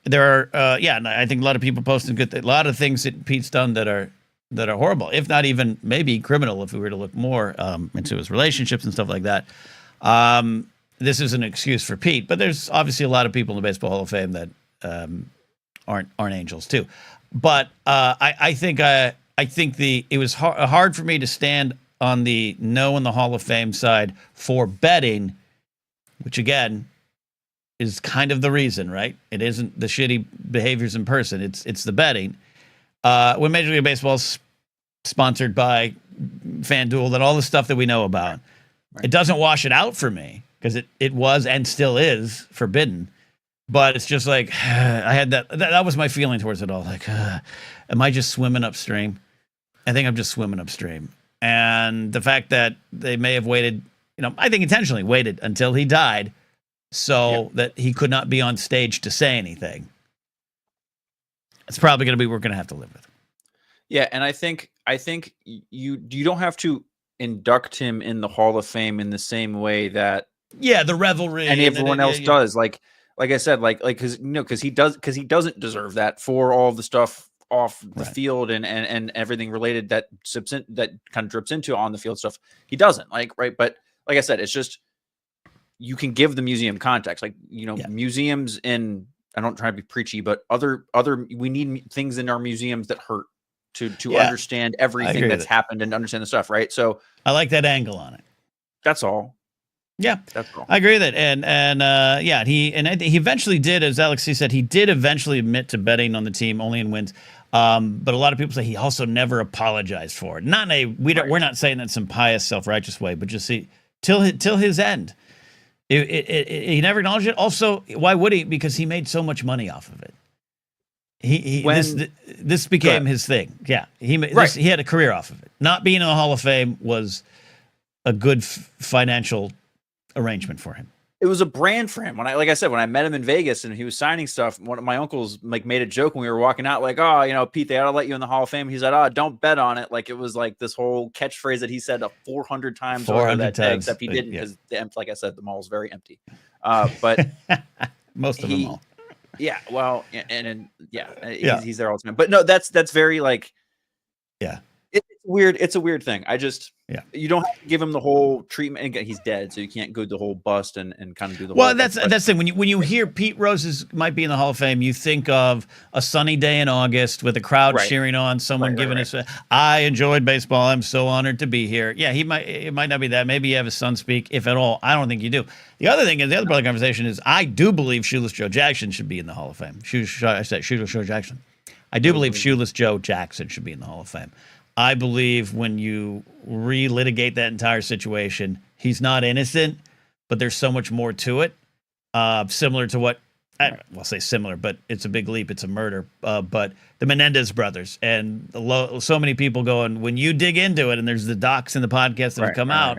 there are, and I think a lot of people posted a lot of things that Pete's done that are horrible, if not even maybe criminal, if we were to look more into his relationships and stuff like that. This is an excuse for Pete, but there's obviously a lot of people in the Baseball Hall of Fame that aren't angels too. But I think it was hard for me to stand on the no in the Hall of Fame side for betting, which again is kind of the reason, right? It isn't the shitty behaviors in person; it's the betting. When Major League Baseball is sponsored by FanDuel and all the stuff that we know about, it doesn't wash it out for me because it was and still is forbidden. But it's just like I had that was my feeling towards it all. Like, am I just swimming upstream? I think I'm just swimming upstream. And the fact that they may have waited, I think intentionally waited until he died so that he could not be on stage to say anything. It's probably going to be we're going to have to live with. Yeah, and I think you don't have to induct him in the Hall of Fame in the same way that the revelry and everyone else does. Like I said, because he doesn't deserve that for all the stuff off the field and everything related that kind of drips into on the field stuff. He doesn't right. But like I said, it's just you can give the museum context. Museums in I don't try to be preachy, but other we need things in our museums that hurt to understand everything that's happened and understand the stuff, right? So I like that angle on it. That's all. Yeah, that's all. I agree with it. And he eventually did, as Alex C said, he did eventually admit to betting on the team only in wins. But a lot of people say he also never apologized for it. We're not saying that in some pious, self-righteous way, but just see till his end. He never acknowledged it. Also, why would he? Because he made so much money off of it. This became his thing. Yeah, he had a career off of it. Not being in the Hall of Fame was a good financial arrangement for him. It was a brand for him. When I met him in Vegas and he was signing stuff, one of my uncles made a joke when we were walking out, like, "Oh, Pete, they ought to let you in the Hall of Fame." He said, "Oh, don't bet on it." Like it was like this whole catchphrase that he said 400 times over that day, except he didn't because, like I said, the mall is very empty. But most of them all. Yeah, well, he's there all the time. But no, that's very it's weird. It's a weird thing. You don't have to give him the whole treatment. Again, he's dead, so you can't go the whole bust and kind of do the. Well, that's the thing. When you hear Pete Rose might be in the Hall of Fame, you think of a sunny day in August with a crowd cheering on, someone giving us I enjoyed baseball. I'm so honored to be here. Yeah, it might not be that. Maybe you have his son speak, if at all. I don't think you do. The other thing is the other part of the conversation is I do believe Shoeless Joe Jackson should be in the Hall of Fame. Shoeless Joe Jackson. I do believe Shoeless Joe Jackson should be in the Hall of Fame. I believe when you relitigate that entire situation, he's not innocent, but there's so much more to it. Similar to what, I'll say similar, but it's a big leap. It's a murder. But the Menendez brothers and so many people going, when you dig into it, and there's the docs and the podcasts that have come out,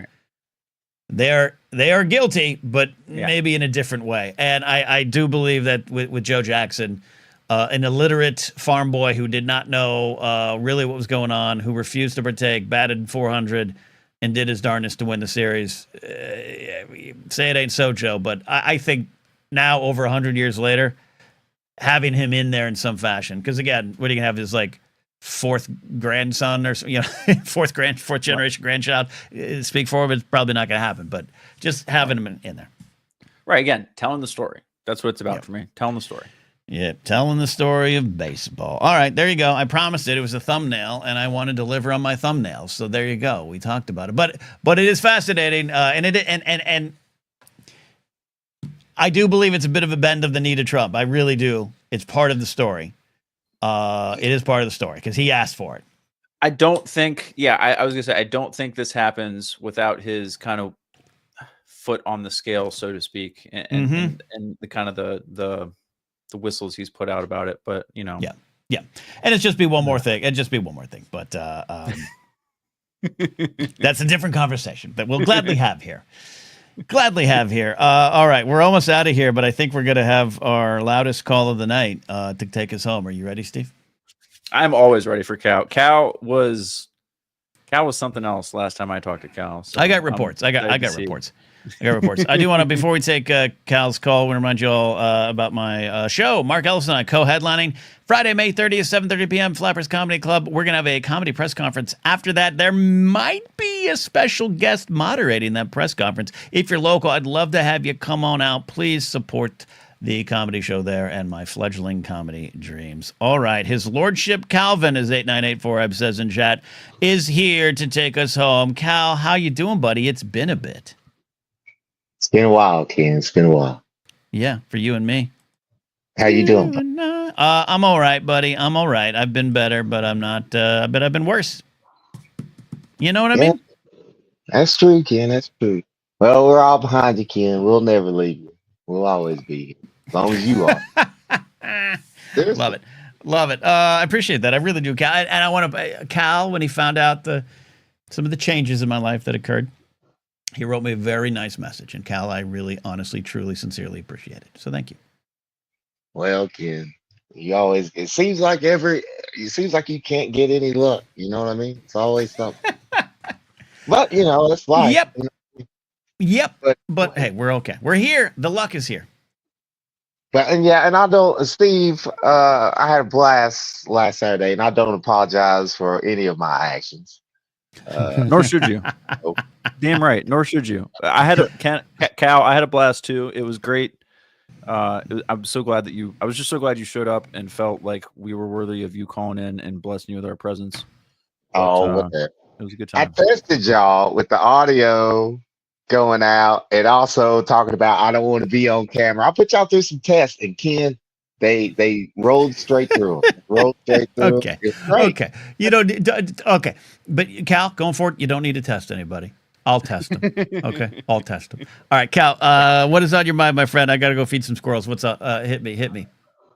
they are guilty, but maybe in a different way. And I do believe that with Joe Jackson, an illiterate farm boy who did not know really what was going on, who refused to partake, batted 400, and did his darnest to win the series. Say it ain't so, Joe, but I think now, over 100 years later, having him in there in some fashion, because again, what are you gonna have his fourth grandson or fourth generation grandchild speak for him? It's probably not gonna happen, but just having him in there. Right, again, telling the story. That's what it's about for me. Telling the story. Yeah, telling the story of baseball. All right, there you go. I promised it. It was a thumbnail, and I want to deliver on my thumbnail. So there you go. We talked about it, but it is fascinating, and I do believe it's a bit of a bend of the knee to Trump. I really do. It's part of the story. It is part of the story because he asked for it. I don't think. Yeah, I was gonna say I don't think this happens without his kind of foot on the scale, so to speak, and the kind of the whistles he's put out about it, but yeah, and it's just be one more thing. But that's a different conversation that we'll gladly have here. All right, we're almost out of here, but I think we're gonna have our loudest call of the night to take us home. Are you ready, Steve? I'm always ready for Cal. Cal was something else last time I talked to Cal. So I got reports. I got reports. I got reports. I do want to, before we take Cal's call, I want to remind you all about my show. Mark Ellison and I co-headlining Friday, May 30th, 7:30 p.m. Flappers Comedy Club. We're going to have a comedy press conference. After that, there might be a special guest moderating that press conference. If you're local, I'd love to have you come on out. Please support the comedy show there and my fledgling comedy dreams. All right. His Lordship Calvin, as 8984 says in chat, is here to take us home. Cal, how you doing, buddy? It's been a bit. It's been a while, Ken. It's been a while. Yeah, for you and me. How you doing? I'm all right, buddy. I'm all right. I've been better, but I'm not. But I've been worse. You know what I mean? That's true, Ken. That's true. Well, we're all behind you, Ken. We'll never leave you. We'll always be here, as long as you are. Love it. Love it. I appreciate that. I really do, Cal. And I want to, Cal, when he found out some of the changes in my life that occurred, he wrote me a very nice message. And Cal, I really, honestly, truly, sincerely appreciate it. So thank you. Well, Ken, it seems like you can't get any luck. You know what I mean? It's always something. But, it's life. Yep. Yep. But hey, we're okay. We're here. The luck is here. But and I don't, Steve. I had a blast last Saturday, and I don't apologize for any of my actions. Nor should you. Damn right. Nor should you. Cal. I had a blast too. It was great. I'm so glad that I was just so glad you showed up and felt like we were worthy of you calling in and blessing you with our presence. What the? It was a good time. I tested y'all with the audio going out and also talking about I don't want to be on camera. I put y'all through some tests, and Ken, they rolled straight through them. Okay. Okay. Okay. But Cal, going forward, you don't need to test anybody. I'll test them. Okay. I'll test them. All right, Cal, what is on your mind, my friend? I got to go feed some squirrels. What's up? Hit me.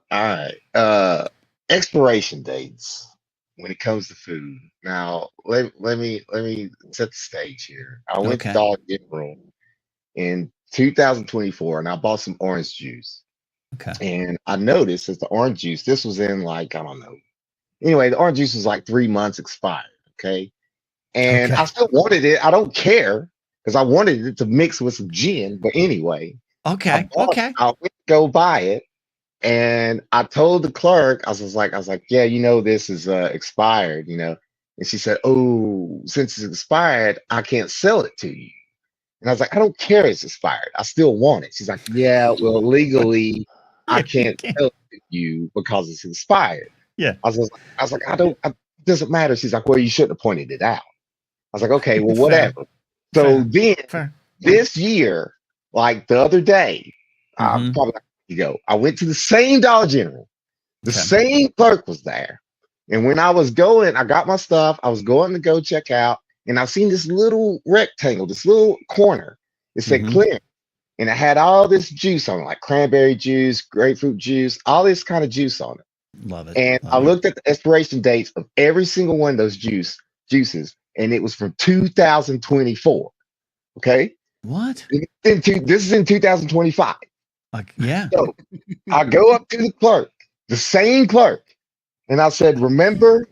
All right. Expiration dates when it comes to food. Now, let me set the stage here. I went to Dollar General in 2024 and I bought some orange juice. Okay. And I noticed that the orange juice, this was in I don't know. Anyway, the orange juice was 3 months expired. Okay. And I still wanted it. I don't care because I wanted it to mix with some gin. But anyway. Okay. I went to go buy it. And I told the clerk, I was like, yeah, this is expired, And she said, oh, since it's expired, I can't sell it to you. And I was like, I don't care it's expired. I still want it. She's like, yeah, well, legally, I can't sell it to you because it's expired. Yeah. I was like, it doesn't matter. She's like, well, you shouldn't have pointed it out. I was like, okay, well, whatever. So then this year, the other day, probably ago, I went to the same Dollar General. The same clerk was there. And when I was going, I got my stuff. I was going to go check out. And I seen this little rectangle, this little corner. It said clear. And it had all this juice on it, like cranberry juice, grapefruit juice, all this kind of juice on it. Love it. And I looked at the expiration dates of every single one of those juices. And it was from 2024. Okay. What? This is in 2025. Yeah. So I go up to the clerk, the same clerk, and I said, remember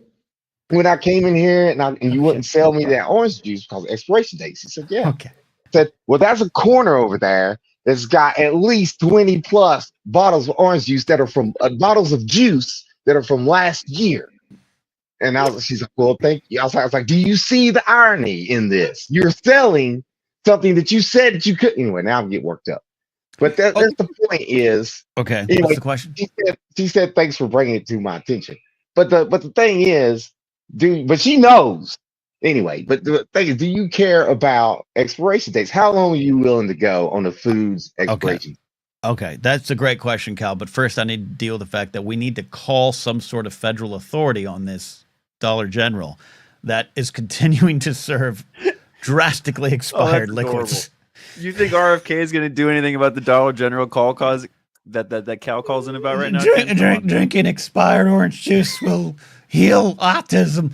when I came in here and you wouldn't sell me that orange juice because of expiration dates? He said, yeah. Okay. I said, well, that's a corner over there that's got at least 20 plus bottles of orange juice that are from bottles of juice that are from last year. And she's like, well, thank you. I was like, do you see the irony in this? You're selling something that you said that you couldn't. Anyway, now I'm getting worked up. But that's the point is. Okay. Anyway, what's the question? She said, thanks for bringing it to my attention. But the thing is, but she knows. Anyway, but the thing is, do you care about expiration dates? How long are you willing to go on the food's expiration? Okay. That's a great question, Cal. But first, I need to deal with the fact that we need to call some sort of federal authority on this Dollar General that is continuing to serve drastically expired liquids. You think RFK is going to do anything about the Dollar General cause that Cal calls in about right now? Drinking expired orange juice will heal autism.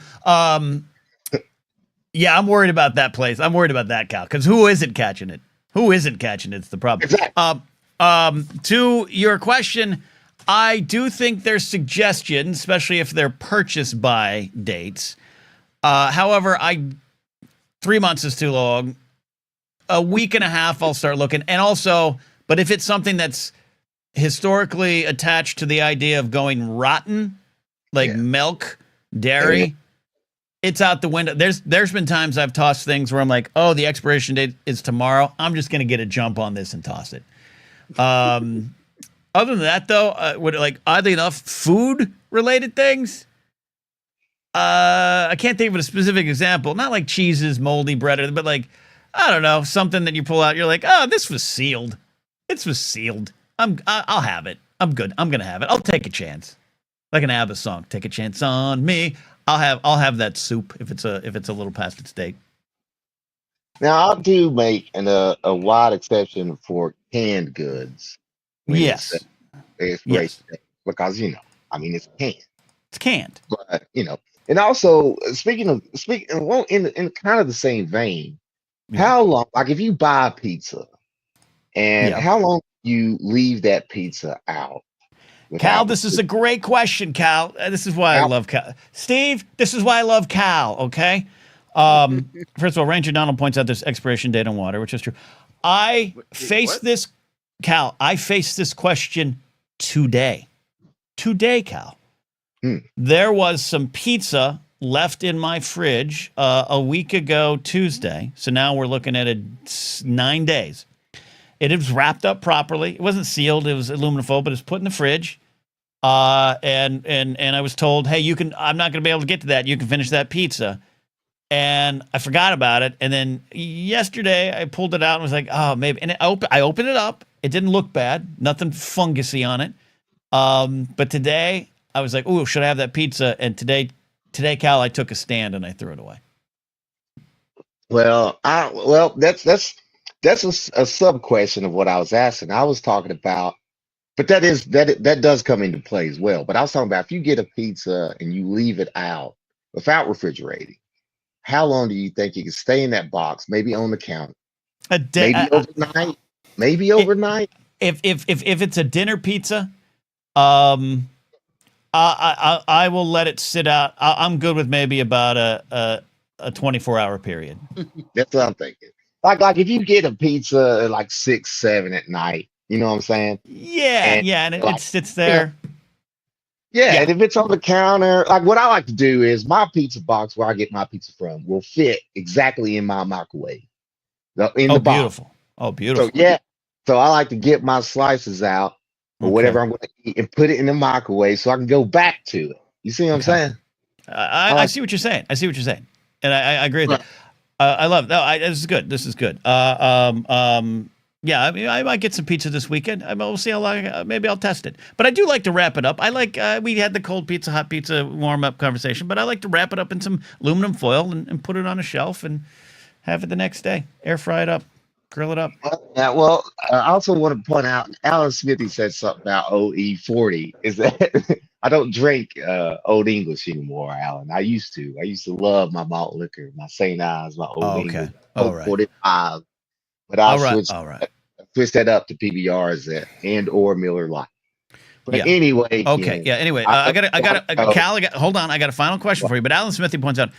Yeah, I'm worried about that place. I'm worried about that, Cal, because who isn't catching it? Who isn't catching it? It's the problem. Exactly. To your question, I do think there's suggestions, especially if they're purchase by dates. However, 3 months is too long. a week and a half, I'll start looking. And also, but if it's something that's historically attached to the idea of going rotten, like milk, dairy, it's out the window. There's been times I've tossed things where I'm like, oh, the expiration date is tomorrow. I'm just gonna get a jump on this and toss it. Other than that, though, would like oddly enough, food related things. I can't think of a specific example. Not like cheeses, moldy bread, but like, I don't know, something that you pull out. You're like, oh, this was sealed. This was sealed. I'll have it. I'm good. I'm gonna have it. I'll take a chance. Like an ABBA song, "Take a Chance on Me." I'll have that soup if it's a little past its date. Now I do make a wide exception for canned goods. Yes. Expiration date, because I mean it's canned. It's canned. But and also speaking well, in kind of the same vein, how long? Like if you buy a pizza, and how long do you leave that pizza out? Cal, this is a great question, Cal. This is why I love Cal. Steve, this is why I love Cal, okay? First of all, Ranger Donald points out this expiration date on water, which is true. I faced this question today. Today, Cal. There was some pizza left in my fridge a week ago Tuesday. So now we're looking at 9 days. It was wrapped up properly. It wasn't sealed. It was aluminum foil, but it's put in the fridge. And I was told, hey, I'm not going to be able to get to that. You can finish that pizza. And I forgot about it. And then yesterday I pulled it out and was like, oh, maybe. And I opened it up. It didn't look bad. Nothing fungusy on it. But today I was like, oh, should I have that pizza? And today, Cal, I took a stand and I threw it away. Well, that's a sub question of what I was asking. I was talking about, but that does come into play as well. But I was talking about if you get a pizza and you leave it out without refrigerating, how long do you think you can stay in that box? Maybe on the counter, a day, maybe overnight, maybe overnight. If it's a dinner pizza, I will let it sit out. I'm good with maybe about a 24-hour period. That's what I'm thinking. Like if you get a pizza at like 6, 7 at night, you know what I'm saying? Yeah, and it sits there. Yeah, and if it's on the counter, like what I like to do is my pizza box where I get my pizza from will fit exactly in my microwave. In the box. Beautiful. Oh, beautiful. So I like to get my slices out or whatever I'm going to eat and put it in the microwave so I can go back to it. You see what I'm saying? I see what you're saying. And I agree with that. I love it. This is good. Yeah, I mean, I might get some pizza this weekend. We'll see how long. Maybe I'll test it. But I do like to wrap it up. I like we had the cold pizza, hot pizza warm up conversation, but I like to wrap it up in some aluminum foil and put it on a shelf and have it the next day. Air fry it up, grill it up. Yeah. Well, I also want to point out Alan Smithy said something about OE40. Is that I don't drink Old English anymore, Alan. I used to. I used to love my malt liquor, my St. Ives, my Old English, All right. 45. But I switched that up to PBRs and or Miller Lite. But anyway. Okay. Yeah. Anyway, Cal. Hold on. I got a final question for you. But Alan Smithy points out,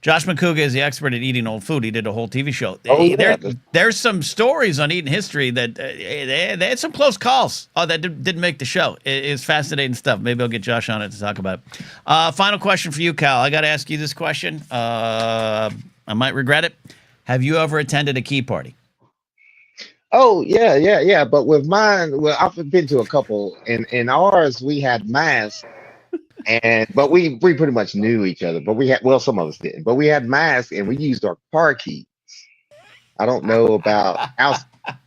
Josh McCouga is the expert at eating old food. He did a whole TV show. There's some stories on eating history that they had some close calls. Oh, that didn't make the show. It's fascinating stuff. Maybe I'll get Josh on it to talk about it. Final question for you, Cal. I got to ask you this question. I might regret it. Have you ever attended a key party? Oh, yeah. But with mine, well, I've been to a couple. In ours, we had masks. But we pretty much knew each other. But some of us didn't. But we had masks and we used our car keys. I don't know about house,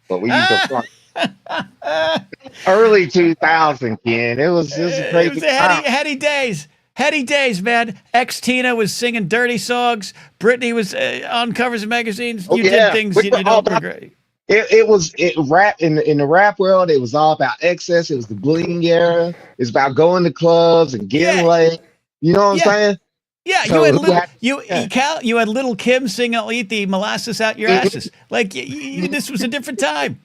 but we used our car keys. Early 2000, Ken. It was a crazy. It was heady days. Heady days, man. Ex-Tina was singing dirty songs. Brittany was on covers of magazines. You did things you don't regret. It rap in the rap world. It was all about excess. It was the bling era. It's about going to clubs and getting laid. You know what I'm saying? Yeah, so you had little Kim sing "I'll eat the molasses out your asses." Like this was a different time.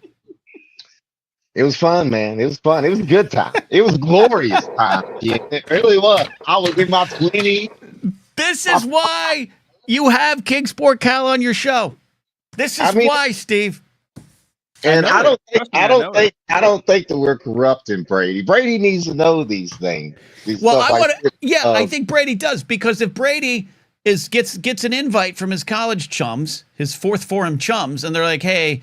It was fun, man. It was fun. It was a good time. It was a glorious time. Yeah, it really was. I was in my 20s. This is why you have King Sport Cal on your show. This is why, Steve. And I don't think that we're corrupting Brady. Brady needs to know these things. I think Brady does, because if Brady gets an invite from his college chums, his fourth form chums, and they're like, "Hey,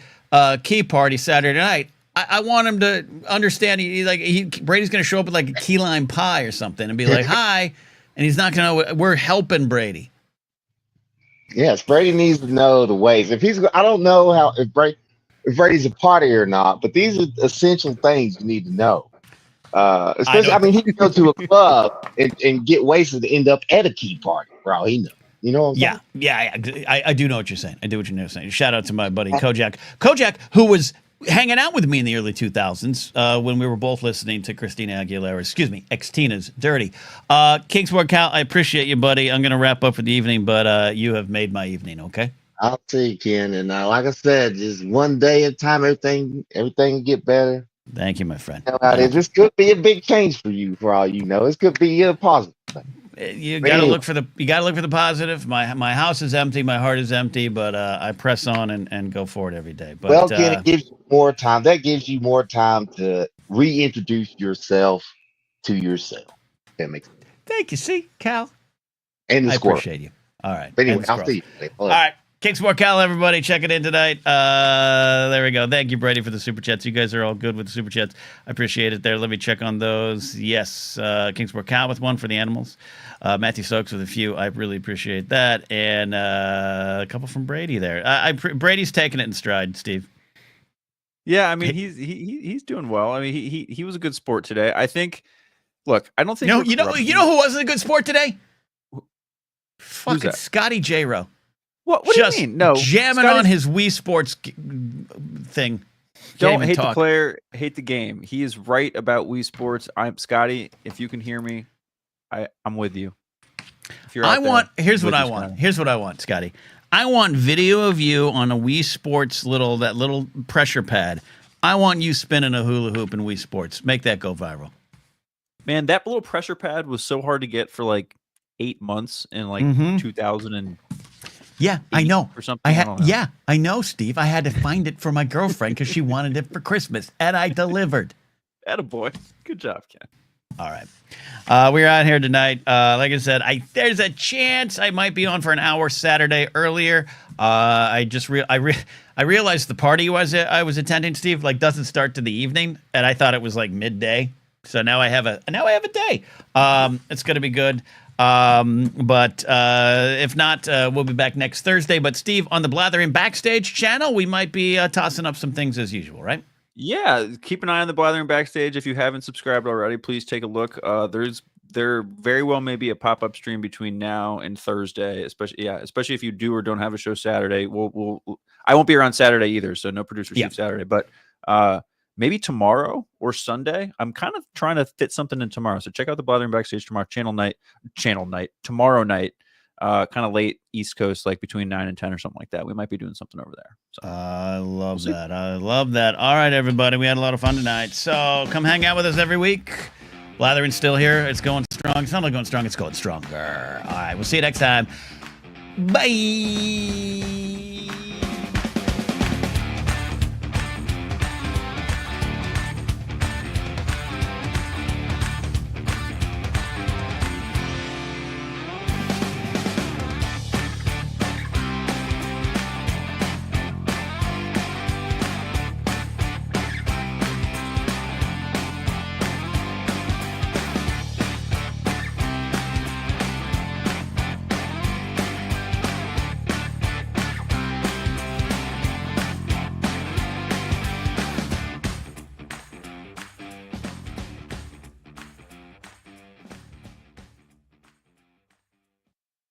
key party Saturday night," I want him to understand. Brady's going to show up with like a key lime pie or something and be like, "Hi," and he's not going to know we're helping Brady. Yes, Brady needs to know the ways. I don't know if Brady's a partier or not, but these are essential things you need to know. Especially, he can go to a club and get wasted to end up at a key party, for all he knows. You know what I'm saying? I do know what you're saying. I do what you're saying. Shout out to my buddy Kojak. Kojak, who was hanging out with me in the early 2000s when we were both listening to Christina Aguilera, ex-Tina's Dirty. Kingsport Cal, I appreciate you, buddy. I'm going to wrap up for the evening, but you have made my evening, okay? I'll see you, Ken. And like I said, just one day at a time, everything will get better. Thank you, my friend. This could be a big change for you, for all you know. This could be a positive thing. You got to look for the positive. My house is empty, my heart is empty, but I press on and go forward every day. But Ken, it gives you more time. That gives you more time to reintroduce yourself to yourself. That makes sense. Thank you. See, Cal. And I appreciate you. All right. But anyway, I'll see you. All right. Kingsport Cal, everybody, check it in tonight. There we go. Thank you, Brady, for the super chats. You guys are all good with the super chats. I appreciate it there. Let me check on those. Yes, Kingsport Cal with one for the animals. Matthew Stokes with a few. I really appreciate that. And a couple from Brady there. Brady's taking it in stride, Steve. Yeah, I mean, he's doing well. I mean, he was a good sport today. I think. Look, I don't think. You know who wasn't a good sport today? Fucking Scotty J-Ro. What do you mean? No, jamming on his Wii Sports thing. Don't hate the player, hate the game. He is right about Wii Sports. I'm Scotty. If you can hear me, I'm with you. If you're here's what I want, Scotty. I want video of you on a Wii Sports that little pressure pad. I want you spinning a hula hoop in Wii Sports. Make that go viral. Man, that little pressure pad was so hard to get for like 8 months in like 2000 and. Yeah, I know. Or something. I know, Steve. I had to find it for my girlfriend because she wanted it for Christmas, and I delivered. Attaboy. Good job, Ken. All right. We're out here tonight. Like I said, there's a chance I might be on for an hour Saturday earlier. I realized the party I was attending, Steve, doesn't start to the evening, and I thought it was like midday. So now I have a day. It's going to be good. But if not, we'll be back next Thursday. But Steve, on the Blathering Backstage channel, we might be tossing up some things as usual, right? Yeah, keep an eye on the Blathering Backstage. If you haven't subscribed already, please take a look. There very well may be a pop-up stream between now and Thursday, especially if you do or don't have a show Saturday. I won't be around Saturday either, so no producer chief Saturday. But maybe tomorrow or Sunday. I'm kind of trying to fit something in tomorrow. So check out the Blathering Backstage tomorrow, tomorrow night, kind of late East Coast, like between 9 and 10 or something like that. We might be doing something over there. So I love that. I love that. All right, everybody. We had a lot of fun tonight. So come hang out with us every week. Blathering's still here. It's going strong. It's not only going strong, it's going stronger. All right, we'll see you next time. Bye.